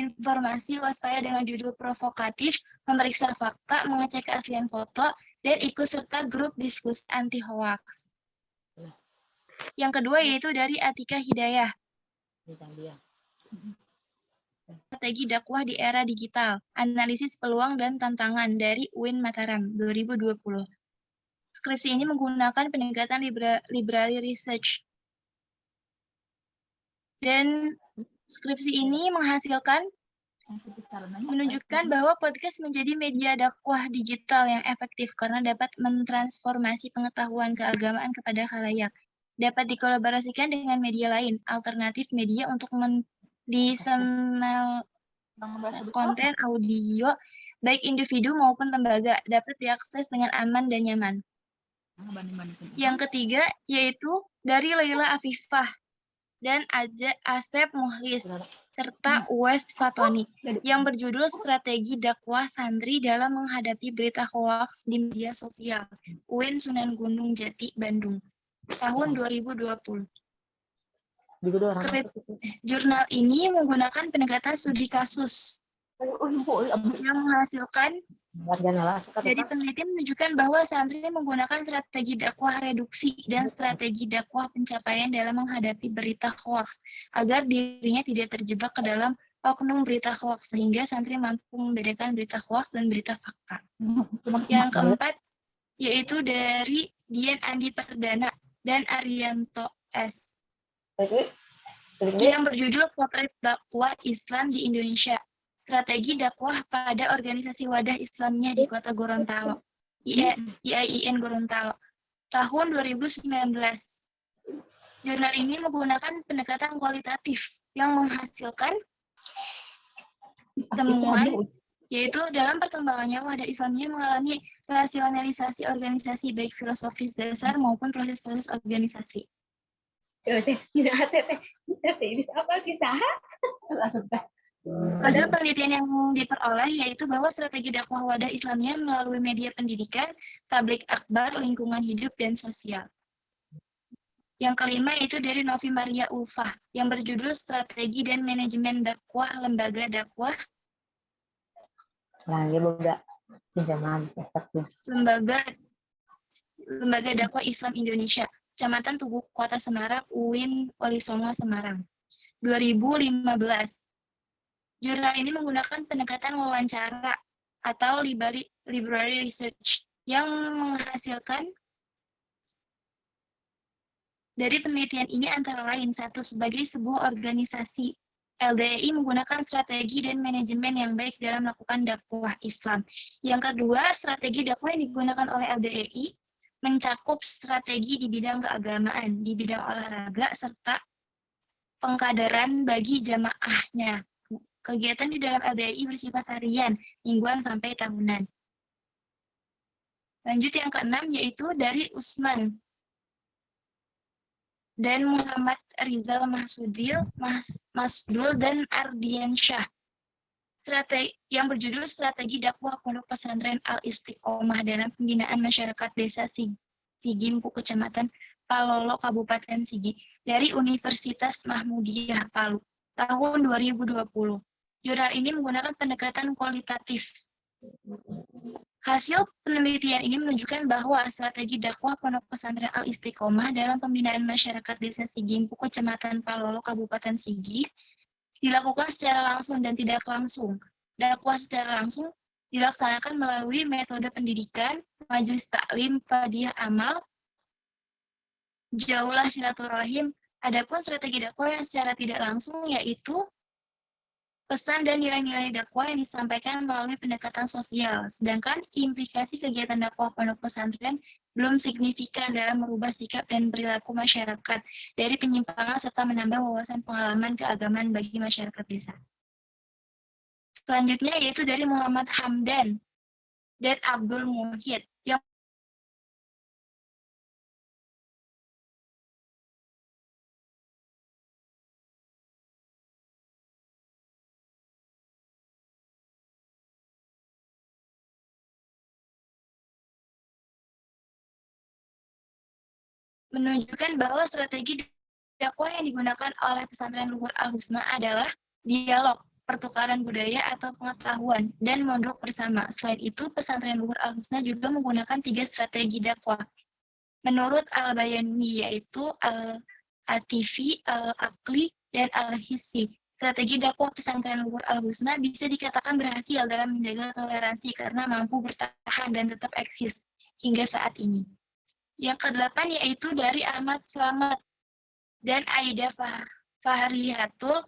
informasi, waspada dengan judul provokatif, memeriksa fakta, mengecek keaslian foto, dan ikut serta grup diskusi anti hoax. Yang kedua yaitu dari Atika Hidayah, strategi dakwah di era digital, analisis peluang dan tantangan, dari UIN Mataram 2020. Skripsi ini menggunakan pendekatan library research. Dan skripsi ini menunjukkan bahwa podcast menjadi media dakwah digital yang efektif karena dapat mentransformasi pengetahuan keagamaan kepada khalayak. Dapat dikolaborasikan dengan media lain, alternatif media untuk disemal konten audio, baik individu maupun lembaga, dapat diakses dengan aman dan nyaman. Yang ketiga, yaitu dari Laila Afifah dan Asep Muhlis, serta Uwais Fatoni, yang berjudul Strategi Dakwah Santri dalam Menghadapi Berita Hoaks di Media Sosial, UIN Sunan Gunung Jati, Bandung, tahun 2020. Jurnal ini menggunakan pendekatan studi kasus yang menghasilkan dari penelitian menunjukkan bahwa santri menggunakan strategi dakwah reduksi dan strategi dakwah pencapaian dalam menghadapi berita hoaks agar dirinya tidak terjebak ke dalam oknum berita hoaks sehingga santri mampu membedakan berita hoaks dan berita fakta. Yang keempat yaitu dari Dian Andi Perdana dan Arianto S. yang berjudul Potret Dakwah Islam di Indonesia. Strategi dakwah pada organisasi wadah Islamnya di Kota Gorontalo, IAIN Gorontalo, tahun 2019. Jurnal ini menggunakan pendekatan kualitatif yang menghasilkan temuan, yaitu dalam perkembangannya wadah Islamnya mengalami rasionalisasi organisasi baik filosofis dasar maupun proses-proses organisasi. Hasil penelitian yang diperoleh yaitu bahwa strategi dakwah wadah Islamnya melalui media pendidikan, tablik akbar, lingkungan hidup, dan sosial. Yang kelima itu dari Novi Maria Ulfah yang berjudul Strategi dan Manajemen Dakwah Lembaga Dakwah Lembaga Dakwah Islam Indonesia, Kecamatan Tugu Kota Semarang, UIN Wali Songo Semarang, 2015. Jurnal ini menggunakan pendekatan wawancara atau library research yang menghasilkan dari penelitian ini antara lain satu, sebagai sebuah organisasi, LDII menggunakan strategi dan manajemen yang baik dalam melakukan dakwah Islam. Yang kedua, strategi dakwah yang digunakan oleh LDII mencakup strategi di bidang keagamaan, di bidang olahraga, serta pengkaderan bagi jamaahnya. Kegiatan di dalam LDII bersifat harian, mingguan sampai tahunan. Lanjut yang keenam yaitu dari Usman dan Muhammad Rizal Masdul dan Ardiansyah. Yang berjudul Strategi Dakwah Pondok Pesantren Al-Istiqomah dalam Pembinaan Masyarakat Desa Sigimpu, Kecamatan Palolo, Kabupaten Sigi, dari Universitas Mahmudiyah Palu, tahun 2020. Jurnal ini menggunakan pendekatan kualitatif. Hasil penelitian ini menunjukkan bahwa strategi dakwah Pondok Pesantren Al-Istiqomah dalam pembinaan masyarakat Desa Sigimpu, Kecamatan Palolo, Kabupaten Sigi, dilakukan secara langsung dan tidak langsung. Dakwah secara langsung dilaksanakan melalui metode pendidikan, majelis taklim, fadiyah amal, jaulah silaturahim. Adapun strategi dakwah yang secara tidak langsung yaitu pesan dan nilai-nilai dakwah yang disampaikan melalui pendekatan sosial, sedangkan implikasi kegiatan dakwah pondok pesantren belum signifikan dalam merubah sikap dan perilaku masyarakat dari penyimpangan serta menambah wawasan pengalaman keagamaan bagi masyarakat desa. Selanjutnya yaitu dari Muhammad Hamdan dan Abdul Muhid yang menunjukkan bahwa strategi dakwah yang digunakan oleh pesantren Luhur Al-Husna adalah dialog, pertukaran budaya atau pengetahuan, dan mondok bersama. Selain itu, pesantren Luhur Al-Husna juga menggunakan 3 strategi dakwah. Menurut Al-Bayani, yaitu Al-Atifi, Al-Akli, dan Al-Hissi. Strategi dakwah pesantren Luhur Al-Husna bisa dikatakan berhasil dalam menjaga toleransi karena mampu bertahan dan tetap eksis hingga saat ini. Yang ke-8 yaitu dari Ahmad Slamet dan Aida Fahriyatul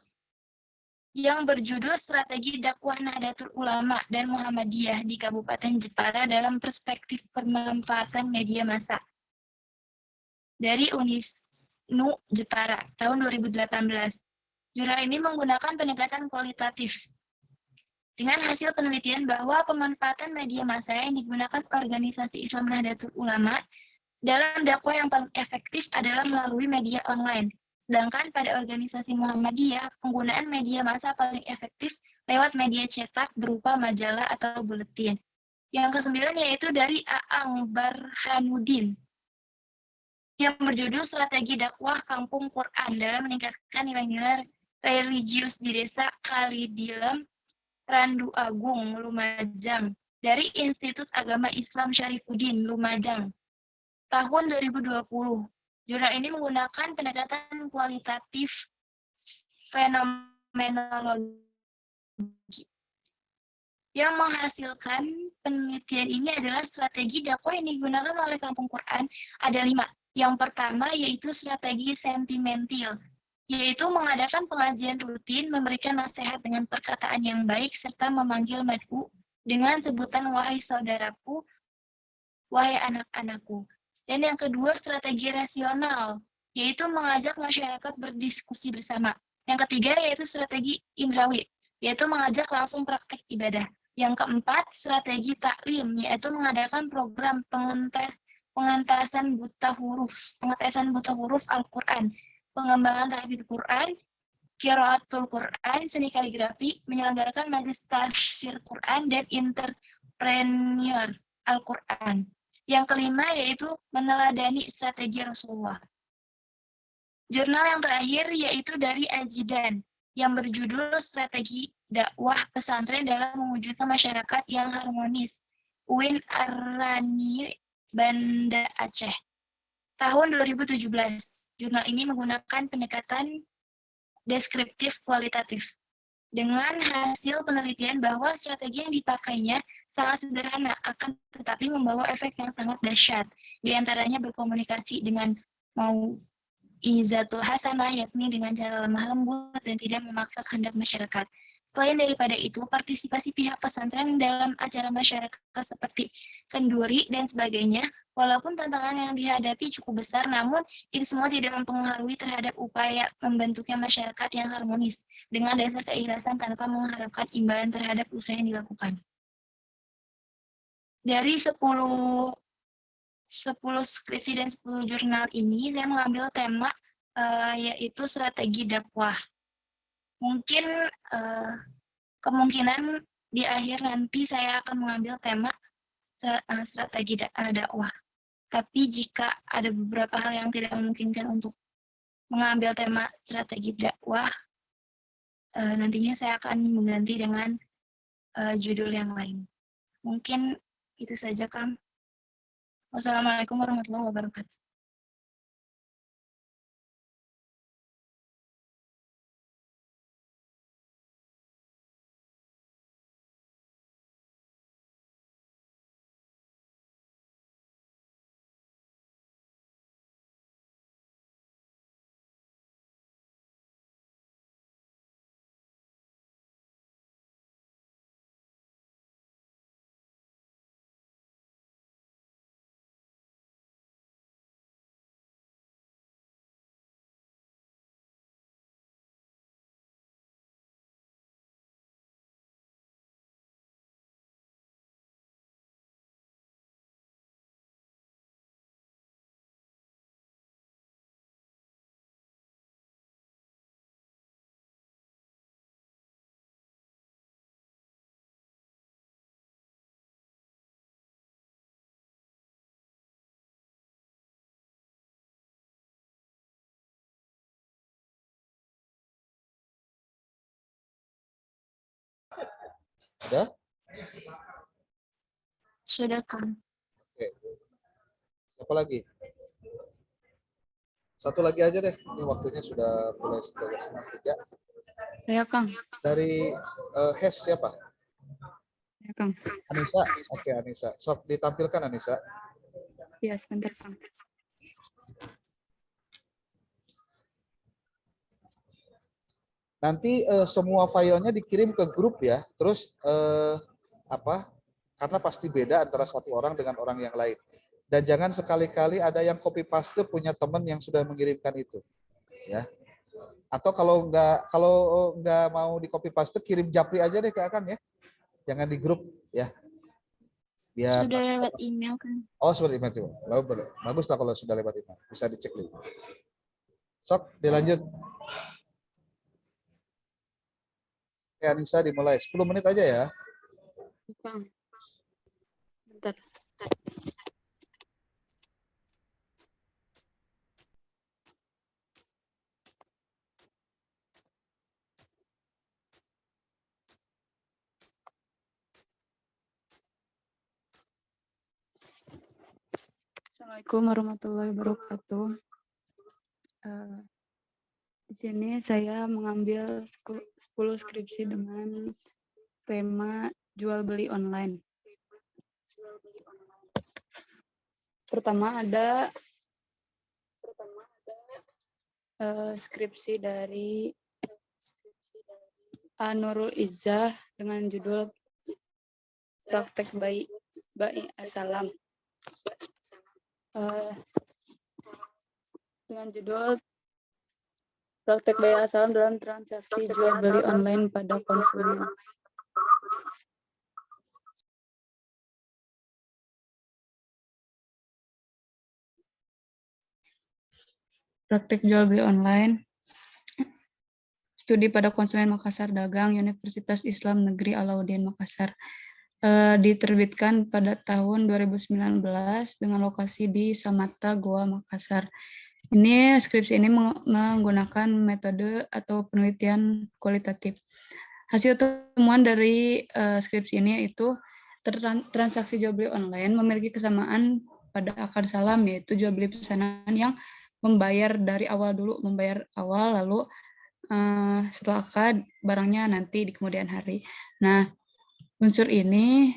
yang berjudul Strategi Dakwah Nahdlatul Ulama dan Muhammadiyah di Kabupaten Jepara dalam Perspektif Pemanfaatan Media Massa dari Unisnu Jepara tahun 2018. Jurnal ini menggunakan pendekatan kualitatif dengan hasil penelitian bahwa pemanfaatan media massa yang digunakan organisasi Islam Nahdlatul Ulama dalam dakwah yang paling efektif adalah melalui media online. Sedangkan pada organisasi Muhammadiyah, penggunaan media massa paling efektif lewat media cetak berupa majalah atau buletin. Yang ke-9 yaitu dari Aang Barhanuddin yang berjudul Strategi Dakwah Kampung Quran dalam meningkatkan nilai-nilai religius di Desa Kalidilem, Randu Agung, Lumajang, dari Institut Agama Islam Syarifuddin, Lumajang, tahun 2020. Jurnal ini menggunakan pendekatan kualitatif fenomenologi. Yang menghasilkan penelitian ini adalah strategi dakwah yang digunakan oleh Kampung Quran ada 5. Yang pertama yaitu strategi sentimental, yaitu mengadakan pengajian rutin, memberikan nasihat dengan perkataan yang baik, serta memanggil mad'u dengan sebutan wahai saudaraku, wahai anak-anakku. Dan yang kedua, strategi rasional, yaitu mengajak masyarakat berdiskusi bersama. Yang ketiga, yaitu strategi indrawi, yaitu mengajak langsung praktek ibadah. Yang keempat, strategi taklim, yaitu mengadakan program pengetesan buta huruf Al-Quran, pengembangan tahfidz Quran, qiraatul Quran, seni kaligrafi, menyelenggarakan majelis tafsir Quran, dan entrepreneur Al-Quran. Yang kelima yaitu meneladani strategi Rasulullah. Jurnal yang terakhir yaitu dari Ajidan yang berjudul Strategi Dakwah Pesantren dalam Mewujudkan Masyarakat yang Harmonis, UIN Arani, Banda Aceh, tahun 2017. Jurnal ini menggunakan pendekatan deskriptif kualitatif dengan hasil penelitian bahwa strategi yang dipakainya sangat sederhana akan tetapi membawa efek yang sangat dahsyat. Di antaranya berkomunikasi dengan mau'izatul hasanah, yakni dengan cara lemah lembut dan tidak memaksa kehendak masyarakat. Selain daripada itu, partisipasi pihak pesantren dalam acara masyarakat seperti kenduri dan sebagainya, walaupun tantangan yang dihadapi cukup besar, namun itu semua tidak mempengaruhi terhadap upaya membentuknya masyarakat yang harmonis dengan dasar keikhlasan tanpa mengharapkan imbalan terhadap usaha yang dilakukan. Dari 10 skripsi dan 10 jurnal ini, saya mengambil tema yaitu strategi dakwah. Mungkin kemungkinan di akhir nanti saya akan mengambil tema strategi dakwah. Tapi jika ada beberapa hal yang tidak memungkinkan untuk mengambil tema strategi dakwah, nantinya saya akan mengganti dengan judul yang lain. Mungkin itu saja, Kang. Wassalamualaikum warahmatullahi wabarakatuh. Ada? Sudah, Kang. Oke. Siapa lagi? Satu lagi aja deh. Ini waktunya sudah mulai 2:30. Saya Kang. Dari HES siapa? Ya Kang. Anissa. Oke, Anissa. Sok ditampilkan Anissa. Ya sebentar Kang. Nanti semua filenya dikirim ke grup ya. Terus apa? Karena pasti beda antara satu orang dengan orang yang lain. Dan jangan sekali-kali ada yang copy paste punya teman yang sudah mengirimkan itu, ya. Atau kalau nggak mau di copy paste, kirim japri aja deh ke Akang ya. Jangan di grup ya. Biar Sudah lewat email, Kang. oh sudah email itu. Bagus lah kalau sudah lewat email. Bisa dicek dulu. Sok, dilanjut. Oke, Anissa dimulai. 10 menit aja ya. Kang. Bentar. Assalamualaikum warahmatullahi wabarakatuh. Di sini saya mengambil 10 skripsi dengan tema jual beli online. Pertama ada skripsi dari Nurul Izzah dengan judul Praktek Bayi Assalam. Dengan judul Praktek Bayi Assalam dalam transaksi jual beli online pada konsumen. Praktek jual beli online, studi pada konsumen Makassar Dagang, Universitas Islam Negeri Alauddin Makassar. Diterbitkan pada tahun 2019 dengan lokasi di Samata, Goa, Makassar. Ini skripsi ini menggunakan metode atau penelitian kualitatif. Hasil temuan dari skripsi ini yaitu transaksi jual beli online memiliki kesamaan pada akad salam, yaitu jual beli pesanan yang membayar dari awal dulu, membayar awal lalu setelah akad barangnya nanti di kemudian hari. Nah, unsur ini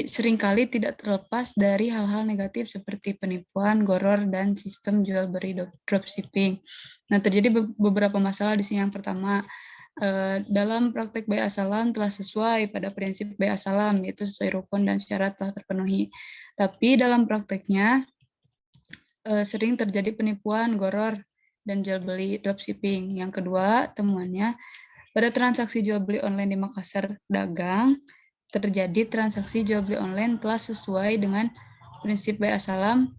seringkali tidak terlepas dari hal-hal negatif seperti penipuan, goror, dan sistem jual beli dropshipping. Nah, terjadi beberapa masalah di sini. Yang pertama, dalam praktek Bayi Assalam telah sesuai pada prinsip Bayi Assalam, yaitu sesuai rukun dan syarat telah terpenuhi. Tapi dalam prakteknya sering terjadi penipuan, goror, dan jual beli dropshipping. Yang kedua, temuannya pada transaksi jual beli online di Makassar Dagang, terjadi transaksi jual beli online telah sesuai dengan prinsip Bayi Assalam,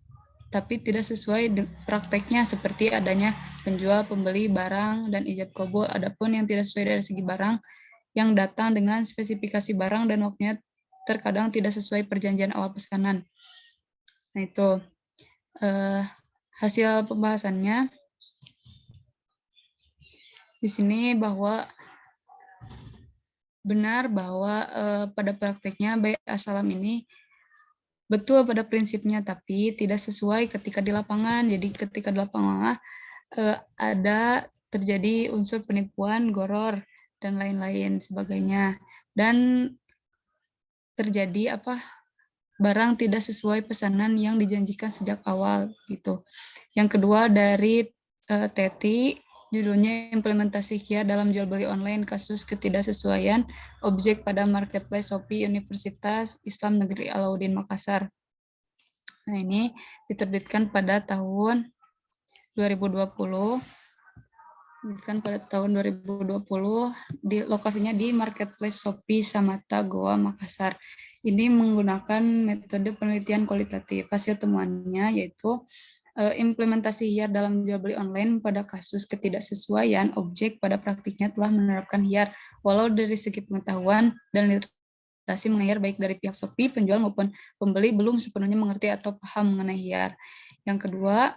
tapi tidak sesuai prakteknya seperti adanya penjual, pembeli barang, dan ijab kabul. Adapun yang tidak sesuai dari segi barang, yang datang dengan spesifikasi barang dan waktunya terkadang tidak sesuai perjanjian awal pesanan. Nah itu hasil pembahasannya di sini bahwa benar bahwa pada prakteknya Bayi Assalam ini betul pada prinsipnya, tapi tidak sesuai ketika di lapangan. Jadi ketika di lapangan ada terjadi unsur penipuan, goror, dan lain-lain sebagainya. Dan terjadi barang tidak sesuai pesanan yang dijanjikan sejak awal gitu. Yang kedua dari Teti, judulnya implementasi KIA dalam jual beli online, kasus ketidaksesuaian objek pada marketplace Shopee Universitas Islam Negeri Alauddin Makassar. Nah, ini diterbitkan pada tahun 2020. Diterbitkan pada tahun 2020, lokasinya di marketplace Shopee Samata, Goa, Makassar. Ini menggunakan metode penelitian kualitatif. Hasil temuannya yaitu implementasi HIAR dalam jual beli online pada kasus ketidaksesuaian objek pada praktiknya telah menerapkan HIAR, walau dari segi pengetahuan dan literasi mengenai HIAR baik dari pihak Shopee, penjual maupun pembeli belum sepenuhnya mengerti atau paham mengenai HIAR. Yang kedua,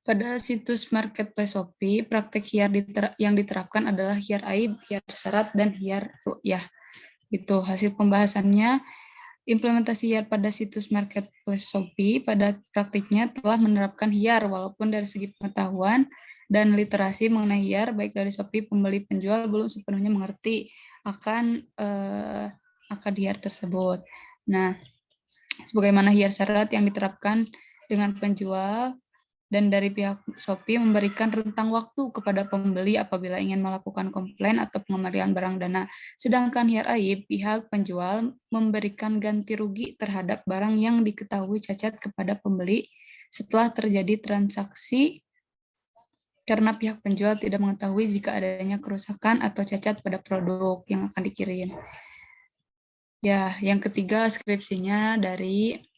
Pada situs marketplace Shopee, praktek hiar yang diterapkan adalah hiar aib, hiar syarat, dan hiar ru'yah. Itu hasil pembahasannya. Implementasi hiar pada situs marketplace Shopee pada praktiknya telah menerapkan hiar, walaupun dari segi pengetahuan dan literasi mengenai hiar, baik dari Shopee pembeli penjual belum sepenuhnya mengerti akan akad hiar tersebut. Nah, sebagaimana hiar syarat yang diterapkan dengan penjual dan dari pihak Shopee memberikan rentang waktu kepada pembeli apabila ingin melakukan komplain atau pengembalian barang dana. Sedangkan hiar aib, pihak penjual memberikan ganti rugi terhadap barang yang diketahui cacat kepada pembeli setelah terjadi transaksi karena pihak penjual tidak mengetahui jika adanya kerusakan atau cacat pada produk yang akan dikirim. Ya, yang ketiga skripsinya dari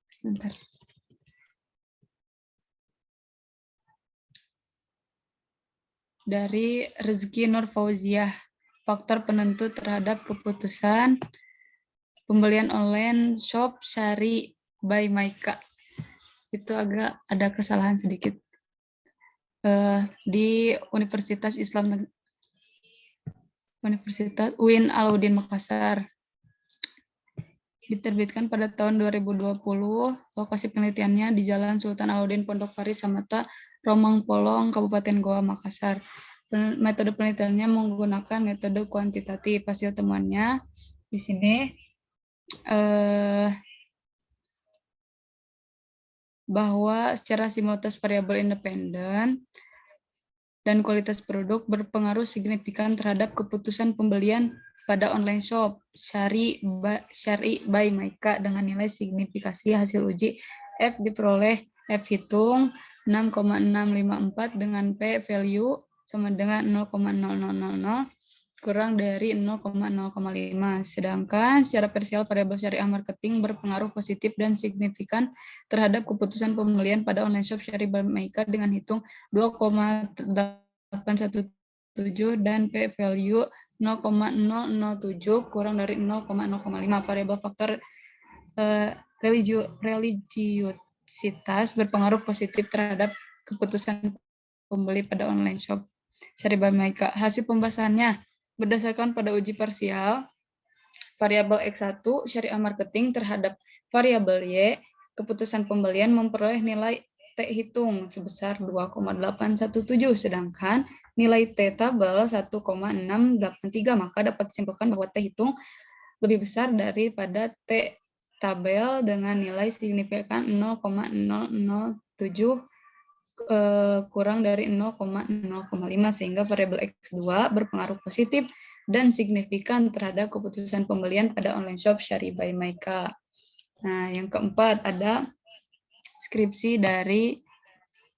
sebentar. Dari Rezeki Nur Fauziah, faktor penentu terhadap keputusan pembelian online shop Syari by Maika. Itu agak ada kesalahan sedikit. Di Universitas UIN Alauddin Makassar. Diterbitkan pada tahun 2020, lokasi penelitiannya di Jalan Sultan Alauddin Pondok Pari, Samata, Romang Polong, Kabupaten Goa, Makassar. Metode penelitiannya menggunakan metode kuantitatif. Hasil temuannya di sini bahwa secara simultan variabel independen dan kualitas produk berpengaruh signifikan terhadap keputusan pembelian pada online shop Syari by Maika dengan nilai signifikasi hasil uji F diperoleh F hitung 6,654 dengan P value sama dengan 0,0000 kurang dari 0,0,5. Sedangkan secara parsial variabel syariah marketing berpengaruh positif dan signifikan terhadap keputusan pembelian pada online shop Syari by Maika dengan hitung 2,817 dan P value 0,007 kurang dari 0,0,5. Variabel faktor religiositas berpengaruh positif terhadap keputusan pembeli pada online shop Syari by Maika. Hasil pembahasannya berdasarkan pada uji parsial variabel X1 syariah marketing terhadap variabel Y, keputusan pembelian memperoleh nilai T hitung sebesar 2,817, sedangkan nilai T tabel 1,683, maka dapat disimpulkan bahwa T hitung lebih besar daripada T tabel dengan nilai signifikan 0,007 kurang dari 0,0,5, sehingga variabel X2 berpengaruh positif dan signifikan terhadap keputusan pembelian pada online shop Syari by Maika. Nah, yang keempat ada skripsi dari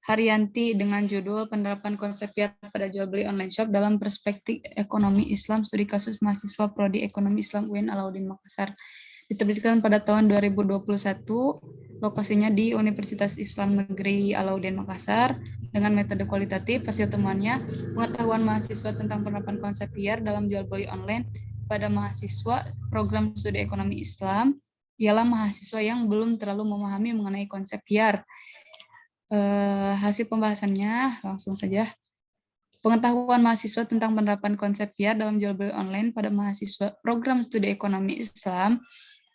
Haryanti dengan judul Penerapan Konsep HIAR pada Jual Beli Online Shop dalam Perspektif Ekonomi Islam, Studi Kasus Mahasiswa Prodi Ekonomi Islam UIN Alauddin Makassar. Diterbitkan pada tahun 2021, lokasinya di Universitas Islam Negeri Alauddin Makassar dengan metode kualitatif. Hasil temuannya, pengetahuan mahasiswa tentang penerapan konsep HIAR dalam jual beli online pada mahasiswa program studi ekonomi Islam ialah mahasiswa yang belum terlalu memahami mengenai konsep HIAR. Hasil pembahasannya langsung saja. Pengetahuan mahasiswa tentang penerapan konsep HIAR dalam jual beli online pada mahasiswa program studi ekonomi Islam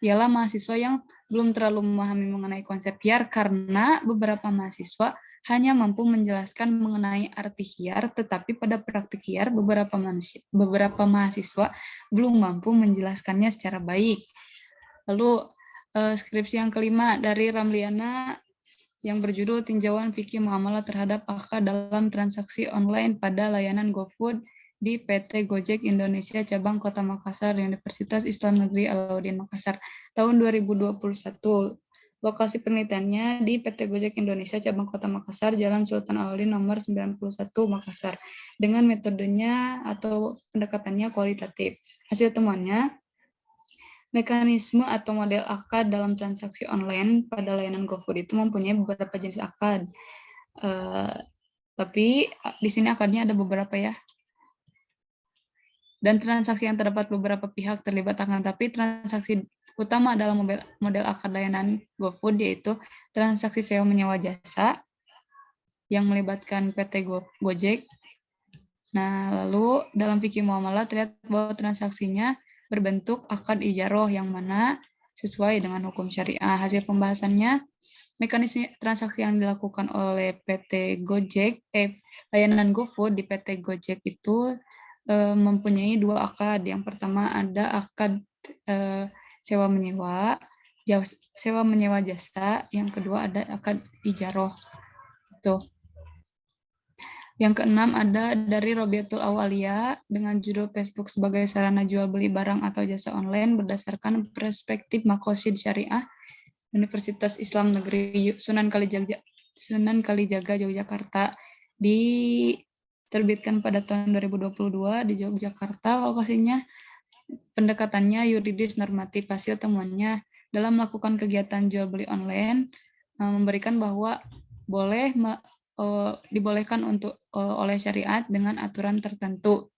ialah mahasiswa yang belum terlalu memahami mengenai konsep HIAR karena beberapa mahasiswa hanya mampu menjelaskan mengenai arti HIAR, tetapi pada praktik HIAR beberapa mahasiswa belum mampu menjelaskannya secara baik. Lalu skripsi yang kelima dari Ramliana yang berjudul Tinjauan Fikih Muamalah terhadap akad dalam transaksi online pada layanan GoFood di PT Gojek Indonesia Cabang Kota Makassar, Universitas Islam Negeri Alauddin Makassar, tahun 2021. Lokasi penelitiannya di PT Gojek Indonesia Cabang Kota Makassar, Jalan Sultan Alauddin nomor 91 Makassar, dengan metodenya atau pendekatannya kualitatif. Hasil temuannya, mekanisme atau model akad dalam transaksi online pada layanan GoFood itu mempunyai beberapa jenis akad. Tapi di sini akadnya ada beberapa ya. Dan transaksi yang terdapat beberapa pihak terlibat akan tapi transaksi utama adalah model akad layanan GoFood, yaitu transaksi sewa menyewa jasa yang melibatkan PT Gojek. Nah, lalu dalam fikih muamalah terlihat bahwa transaksinya berbentuk akad ijaroh yang mana sesuai dengan hukum syariah. Hasil pembahasannya, mekanisme transaksi yang dilakukan oleh PT Gojek, layanan GoFood di PT Gojek itu mempunyai dua akad. Yang pertama ada akad sewa menyewa jasa. Yang kedua ada akad ijaroh. Tuh. Yang keenam ada dari Robiatul Awaliyah dengan judul Facebook sebagai sarana jual beli barang atau jasa online berdasarkan perspektif Maqasid Syariah Universitas Islam Negeri Sunan Kalijaga Yogyakarta, diterbitkan pada tahun 2022 di Yogyakarta. Lokasinya pendekatannya yuridis normatif. Hasil temuannya dalam melakukan kegiatan jual beli online memberikan bahwa dibolehkan oleh syariat dengan aturan tertentu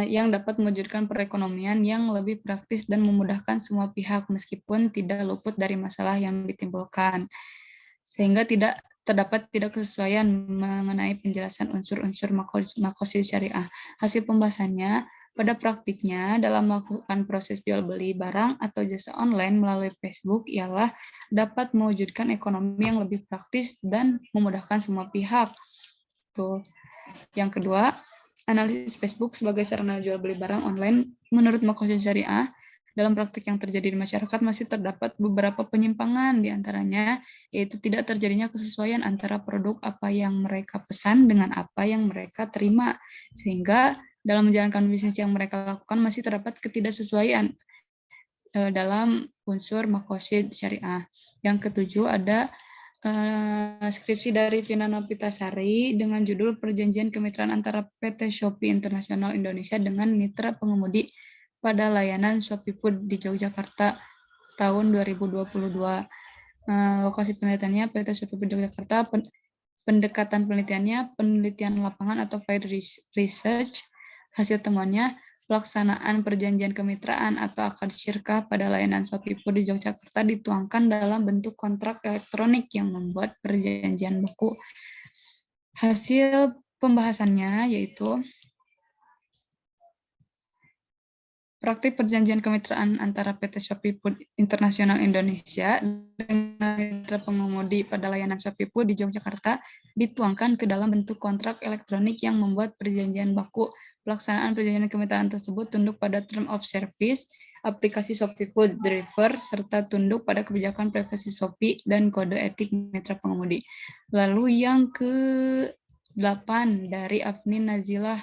yang dapat mewujudkan perekonomian yang lebih praktis dan memudahkan semua pihak meskipun tidak luput dari masalah yang ditimbulkan, sehingga tidak terdapat kesesuaian mengenai penjelasan unsur-unsur maqasid syariah. Hasil pembahasannya, pada praktiknya dalam melakukan proses jual beli barang atau jasa online melalui Facebook ialah dapat mewujudkan ekonomi yang lebih praktis dan memudahkan semua pihak. Tuh. Yang kedua, analisis Facebook sebagai sarana jual beli barang online menurut maqasid syariah dalam praktik yang terjadi di masyarakat masih terdapat beberapa penyimpangan, diantaranya yaitu tidak terjadinya kesesuaian antara produk apa yang mereka pesan dengan apa yang mereka terima, sehingga dalam menjalankan bisnis yang mereka lakukan masih terdapat ketidaksesuaian dalam unsur maqasid syariah. Yang ketujuh ada skripsi dari Vina Novitasari dengan judul Perjanjian Kemitraan antara PT Shopee Internasional Indonesia dengan mitra pengemudi pada layanan Shopee Food di Yogyakarta tahun 2022. Lokasi penelitiannya PT Shopee Food Yogyakarta. Pendekatan penelitiannya penelitian lapangan atau field research. Hasil temuannya pelaksanaan perjanjian kemitraan atau akad syirkah pada layanan Shopee Food di Yogyakarta dituangkan dalam bentuk kontrak elektronik yang membuat perjanjian baku. Hasil pembahasannya yaitu praktik perjanjian kemitraan antara PT Shopee Food Internasional Indonesia dengan mitra pengemudi pada layanan Shopee Food di Yogyakarta dituangkan ke dalam bentuk kontrak elektronik yang membuat perjanjian baku. Pelaksanaan perjanjian kemitraan tersebut tunduk pada Term of Service, aplikasi Shopee Food Driver, serta tunduk pada kebijakan privasi Shopee dan kode etik mitra pengemudi. Lalu yang ke-8 dari Afnin Nazilah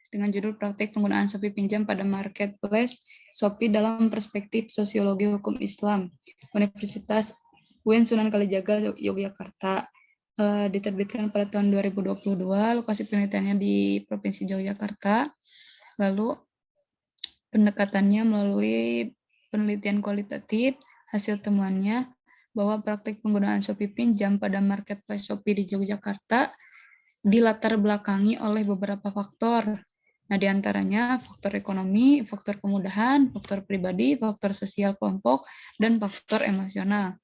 dengan judul Praktik Penggunaan Shopee Pinjam pada Marketplace Shopee dalam Perspektif Sosiologi Hukum Islam, Universitas UIN Sunan Kalijaga Yogyakarta, diterbitkan pada tahun 2022, lokasi penelitiannya di Provinsi Yogyakarta. Lalu pendekatannya melalui penelitian kualitatif, hasil temuannya bahwa praktik penggunaan Shopee Pinjam pada Marketplace Shopee di Yogyakarta dilatar belakangi oleh beberapa faktor. Nah, diantaranya faktor ekonomi, faktor kemudahan, faktor pribadi, faktor sosial kelompok, dan faktor emosional.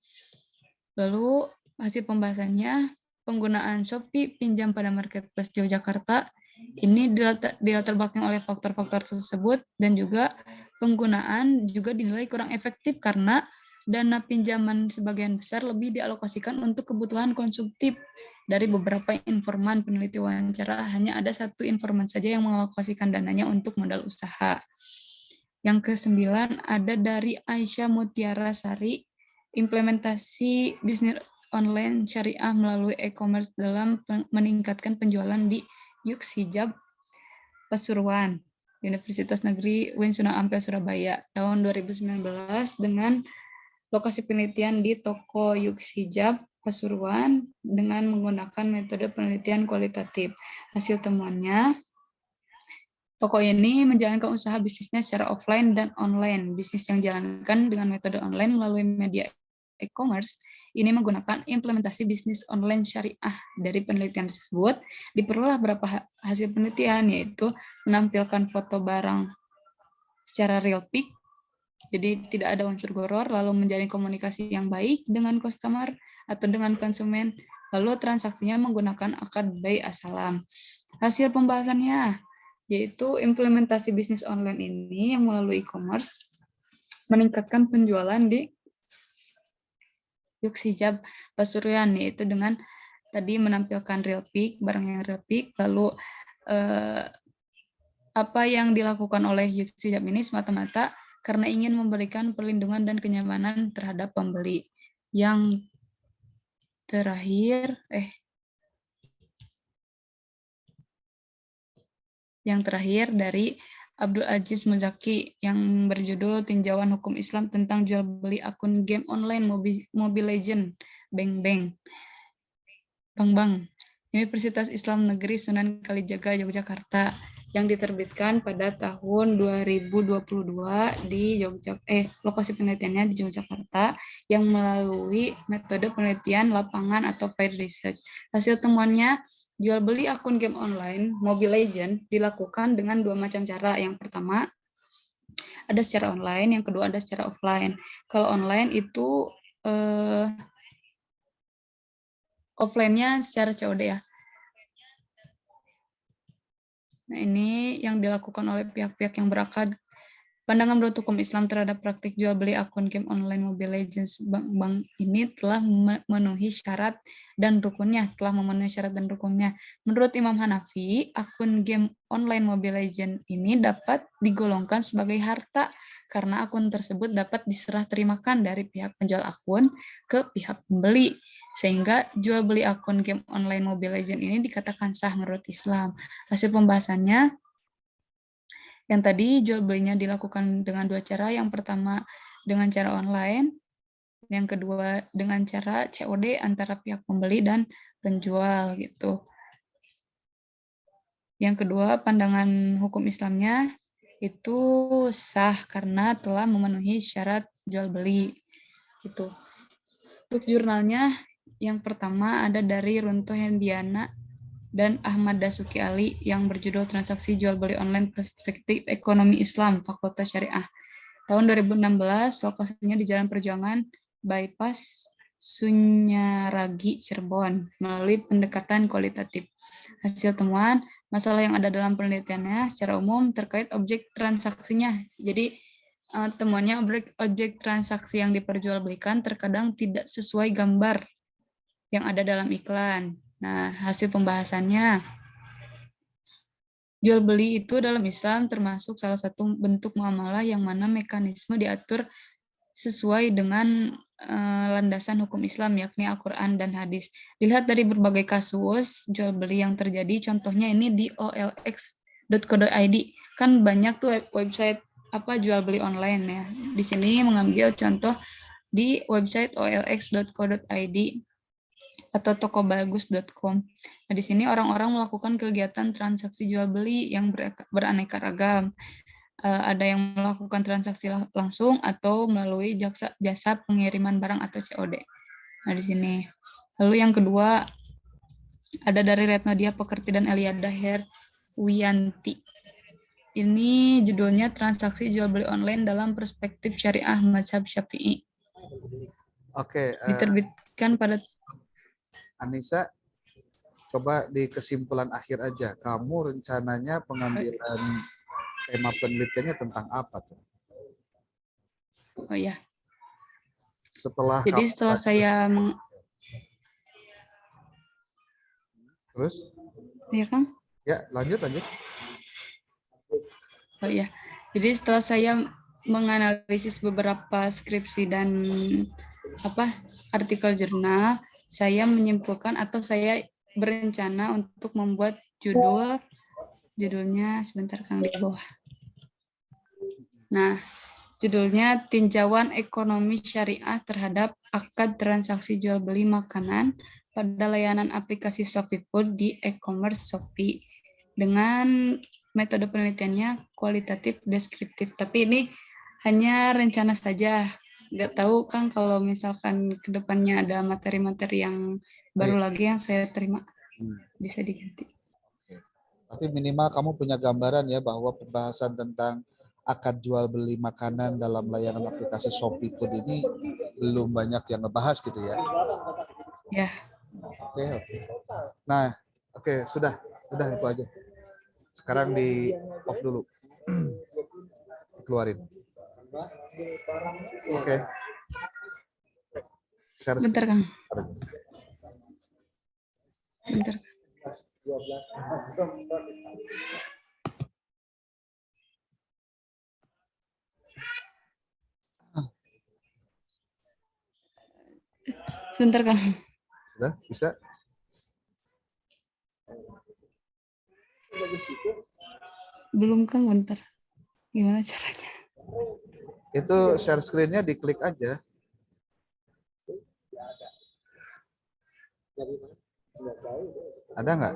Lalu hasil pembahasannya, penggunaan Shopee Pinjam pada Marketplace Yogyakarta ini dilatar belakangi oleh faktor-faktor tersebut, dan juga penggunaan juga dinilai kurang efektif karena dana pinjaman sebagian besar lebih dialokasikan untuk kebutuhan konsumtif. Dari beberapa informan peneliti wawancara, hanya ada satu informan saja yang mengalokasikan dananya untuk modal usaha. Yang ke-9 ada dari Aisyah Mutiara Sari, implementasi bisnis online syariah melalui e-commerce dalam meningkatkan penjualan di Yux Hijab Pasuruan, Universitas Negeri UIN Sunan Ampel Surabaya, tahun 2019 dengan lokasi penelitian di toko Yux Hijab Pasuruan dengan menggunakan metode penelitian kualitatif. Hasil temuannya, toko ini menjalankan usaha bisnisnya secara offline dan online. Bisnis yang dijalankan dengan metode online melalui media e-commerce ini menggunakan implementasi bisnis online syariah. Dari penelitian tersebut, diperoleh beberapa hasil penelitian, yaitu menampilkan foto barang secara real pic, Jadi tidak ada unsur goror, lalu menjalin komunikasi yang baik dengan customer atau dengan konsumen, lalu transaksinya menggunakan akad bai asalam. Hasil pembahasannya yaitu implementasi bisnis online ini yang melalui e-commerce meningkatkan penjualan di Yuksijab Pasuruan, yaitu dengan tadi menampilkan real pick, barang yang real pick, lalu apa yang dilakukan oleh Yuksijab ini semata-mata karena ingin memberikan perlindungan dan kenyamanan terhadap pembeli. Yang terakhir dari Abdul Aziz Muzaki yang berjudul Tinjauan Hukum Islam tentang Jual Beli Akun Game Online Mobile Legends Bang Bang. Bang Bang. Universitas Islam Negeri Sunan Kalijaga Yogyakarta yang diterbitkan pada tahun 2022 di lokasi penelitiannya di Yogyakarta yang melalui metode penelitian lapangan atau paid research. Hasil temuannya, jual beli akun game online Mobile Legends dilakukan dengan dua macam cara. Yang pertama ada secara online, yang kedua ada secara offline. Kalau online itu offline-nya secara COD ya. Nah, ini yang dilakukan oleh pihak-pihak yang berakad. Pandangan menurut hukum Islam terhadap praktik jual beli akun game online Mobile Legends Bang ini telah memenuhi syarat dan rukunnya, Menurut Imam Hanafi, akun game online Mobile Legends ini dapat digolongkan sebagai harta karena akun tersebut dapat diserah terimakan dari pihak penjual akun ke pihak pembeli. Sehingga jual beli akun game online Mobile Legends ini dikatakan sah menurut Islam. Hasil pembahasannya, yang tadi jual belinya dilakukan dengan dua cara. Yang pertama dengan cara online, yang kedua dengan cara COD antara pihak pembeli dan penjual gitu. Yang kedua, pandangan hukum Islamnya itu sah karena telah memenuhi syarat jual beli gitu. Untuk jurnalnya, yang pertama ada dari Runto Hendiana dan Ahmad Dasuki Ali yang berjudul Transaksi Jual Beli Online Perspektif Ekonomi Islam Fakultas Syariah. Tahun 2016, lokasinya di Jalan Perjuangan, Bypass Sunyaragi, Cirebon, melalui pendekatan kualitatif. Hasil temuan, masalah yang ada dalam penelitiannya secara umum terkait objek transaksinya. Jadi, temuannya objek transaksi yang diperjualbelikan terkadang tidak sesuai gambar yang ada dalam iklan. Nah, hasil pembahasannya, jual beli itu dalam Islam termasuk salah satu bentuk muamalah yang mana mekanisme diatur sesuai dengan landasan hukum Islam, yakni Al-Quran dan hadis. Dilihat dari berbagai kasus jual beli yang terjadi, contohnya ini di olx.co.id, kan banyak tuh website jual beli online ya. Di sini mengambil contoh di website olx.co.id atau tokobagus.com. Nah, di sini orang-orang melakukan kegiatan transaksi jual beli yang beraneka ragam. Ada yang melakukan transaksi langsung atau melalui jasa pengiriman barang atau COD. Nah, di sini. Lalu yang kedua ada dari Retno Dia Pekerti dan Eliada Herwianti. Ini judulnya Transaksi Jual Beli Online dalam Perspektif Syariah Mazhab Syafi'i. Oke. Diterbitkan pada Anissa, coba di kesimpulan akhir aja. Kamu rencananya pengambilan tema penelitiannya tentang apa tuh? Oh ya. Jadi setelah saya terus? Ya, Kang? Ya, lanjut. Oh iya, jadi setelah saya menganalisis beberapa skripsi dan artikel jurnal, saya menyimpulkan atau saya berencana untuk membuat judulnya sebentar Kang di bawah. Nah, judulnya Tinjauan Ekonomi Syariah terhadap Akad Transaksi Jual Beli Makanan pada Layanan Aplikasi ShopeeFood di e-commerce Shopee dengan metode penelitiannya kualitatif deskriptif. Tapi ini hanya rencana saja. Nggak tahu Kang kalau misalkan ke depannya ada materi-materi yang baru lagi yang saya terima bisa diganti. Tapi minimal kamu punya gambaran ya bahwa pembahasan tentang akad jual beli makanan dalam layanan aplikasi Shopee Food ini belum banyak yang ngebahas gitu ya. Ya, Oke, oke. Nah, oke, sudah itu aja. Sekarang di off dulu. Keluarin. Oke. Share bentar screen. Kang. Bentar. Sebentar Kang. Sudah, bisa? Belum Kang, bentar. Gimana caranya? Itu share screen-nya diklik aja. Ada nggak?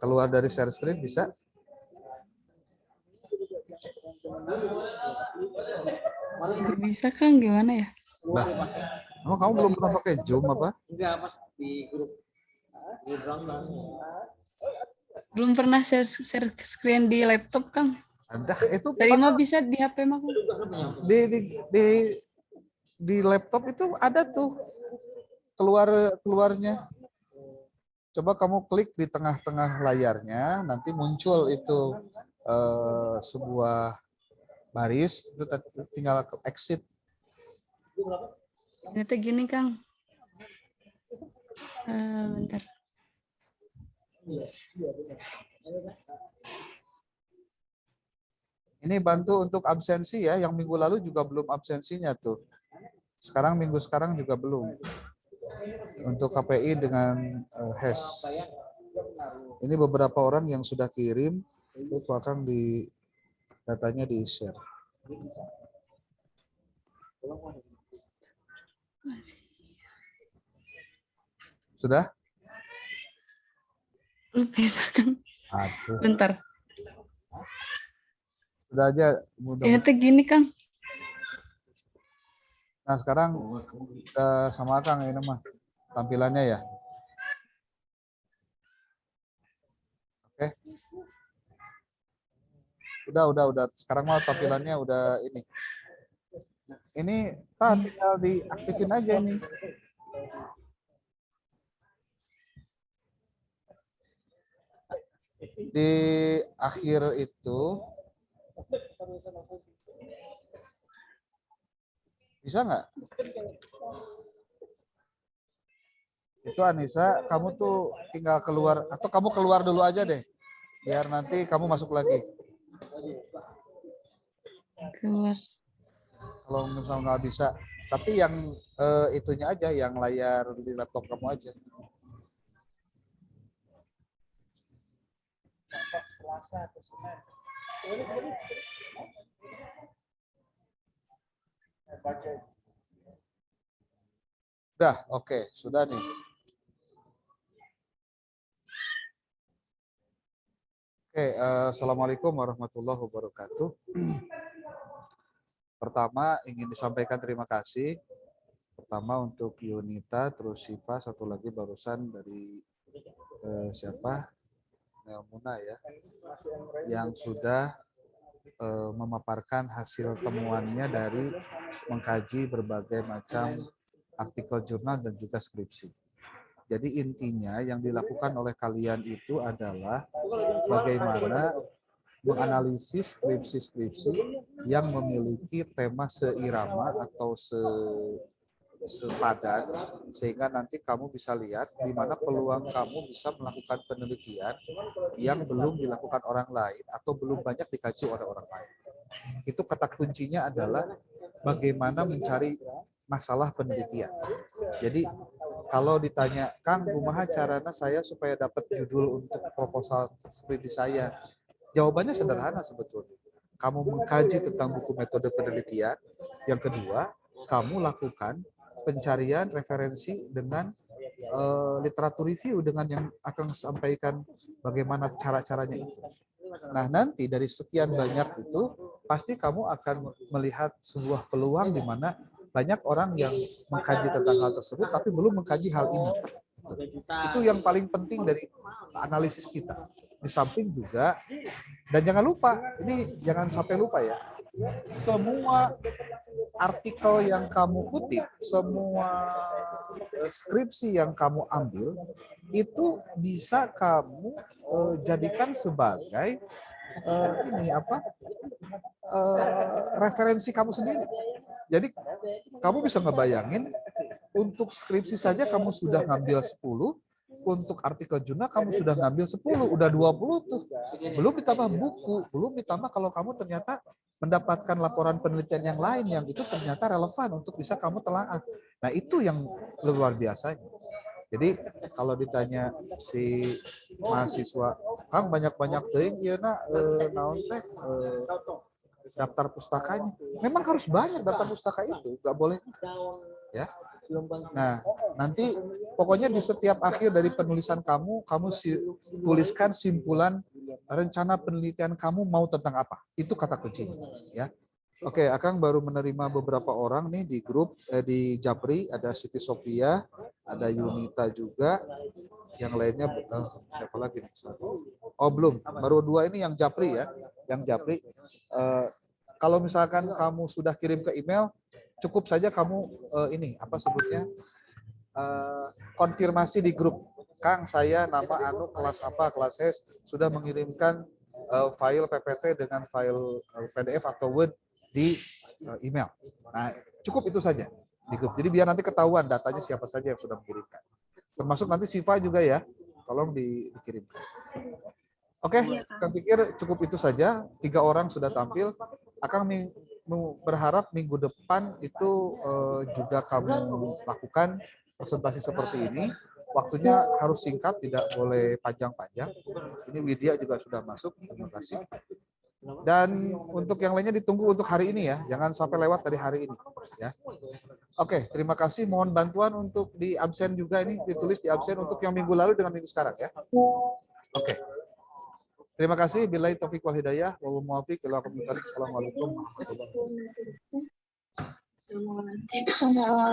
Keluar dari share screen bisa? Nggak bisa Kang, gimana ya? Bah, emang kamu belum pernah pakai Zoom apa? Belum pernah share screen di laptop Kang. Ada, itu Tadi mah bisa di HP mah Kang. di laptop itu ada tuh keluarnya. Coba kamu klik di tengah-tengah layarnya, nanti muncul itu sebuah baris, itu tinggal exit. Ternyata gini Kang. Bentar. Ini bantu untuk absensi ya, yang minggu lalu juga belum absensinya tuh. Sekarang minggu sekarang juga belum. Untuk KPI dengan hash. Ini beberapa orang yang sudah kirim, itu akan datanya di share. Sudah? Belum bisa Kang. Aduh. Bentar. Sudah aja. Mudah. Ternyata gini Kang. Nah sekarang sama Kang ini mah tampilannya ya. Oke. Udah. Sekarang mau tampilannya udah ini. Ini tinggal diaktifin aja nih. Di akhir itu bisa nggak? Itu Anissa, kamu tuh tinggal keluar atau kamu keluar dulu aja deh, biar nanti kamu masuk lagi. Keluar. Kalau misalnya nggak bisa, tapi yang itunya aja, yang layar di laptop kamu aja. Udah, oke, sudah nih. Oke, assalamualaikum warahmatullahi wabarakatuh. Pertama ingin disampaikan terima kasih. Pertama untuk Yunita, terus Siva, satu lagi barusan dari siapa? Nelmuna ya, yang sudah memaparkan hasil temuannya dari mengkaji berbagai macam artikel jurnal dan juga skripsi. Jadi intinya yang dilakukan oleh kalian itu adalah bagaimana menganalisis skripsi-skripsi yang memiliki tema seirama atau sepadan, sehingga nanti kamu bisa lihat di mana peluang kamu bisa melakukan penelitian yang belum dilakukan orang lain atau belum banyak dikaji oleh orang lain. Itu kata kuncinya adalah bagaimana mencari masalah penelitian. Jadi kalau ditanya, Kang, kumaha carana saya supaya dapat judul untuk proposal skripsi saya? Jawabannya sederhana sebetulnya. Kamu mengkaji tentang buku metode penelitian. Yang kedua, kamu lakukan pencarian referensi dengan literatur review dengan yang akan sampaikan bagaimana cara-caranya itu. Nah, nanti dari sekian banyak itu, pasti kamu akan melihat sebuah peluang di mana banyak orang yang mengkaji tentang hal tersebut, tapi belum mengkaji hal ini. Itu yang paling penting dari analisis kita. Di samping juga, dan jangan lupa, ini jangan sampai lupa ya, semua artikel yang kamu kutip, semua skripsi yang kamu ambil, itu bisa kamu jadikan sebagai referensi kamu sendiri. Jadi kamu bisa ngebayangin untuk skripsi saja kamu sudah ngambil 10, untuk artikel jurnal kamu sudah ngambil 10, udah 20 tuh. Belum ditambah buku, belum ditambah kalau kamu ternyata mendapatkan laporan penelitian yang lain yang itu ternyata relevan untuk bisa kamu telaah. Nah, itu yang luar biasa. Jadi kalau ditanya si mahasiswa, Kang banyak-banyak teuing ieu naon teh daftar pustakanya. Memang harus banyak daftar pustaka itu, nggak boleh ya. Nah, nanti pokoknya di setiap akhir dari penulisan kamu tuliskan simpulan rencana penelitian kamu mau tentang apa. Itu kata kuncinya, ya. Oke, Akang baru menerima beberapa orang nih di grup di Japri, ada Siti Sophia, ada Yunita juga, yang lainnya siapa lagi nih? Oh belum, baru 2 ini yang Japri ya, yang Japri. Kalau misalkan kamu sudah kirim ke email, cukup saja kamu ini apa sebutnya konfirmasi di grup. Kang, saya nama Anu kelas apa, kelas S, sudah mengirimkan file PPT dengan file PDF atau Word di email. Nah, cukup itu saja di grup. Jadi biar nanti ketahuan datanya siapa saja yang sudah mengirimkan. Termasuk nanti Siva juga ya, tolong dikirimkan. Oke, Kang pikir cukup itu saja. 3 orang sudah tampil. Akang berharap minggu depan itu juga kamu lakukan presentasi seperti ini. Waktunya harus singkat, tidak boleh panjang-panjang. Ini Widya juga sudah masuk, terima kasih. Dan untuk yang lainnya ditunggu untuk hari ini ya, jangan sampai lewat dari hari ini. Ya. Oke, terima kasih. Mohon bantuan untuk di absen juga ini, ditulis di absen untuk yang minggu lalu dengan minggu sekarang ya. Oke. Terima kasih. Billahi taufiq wal hidayah. Wallahualam. Assalamualaikum warahmatullahi wabarakatuh.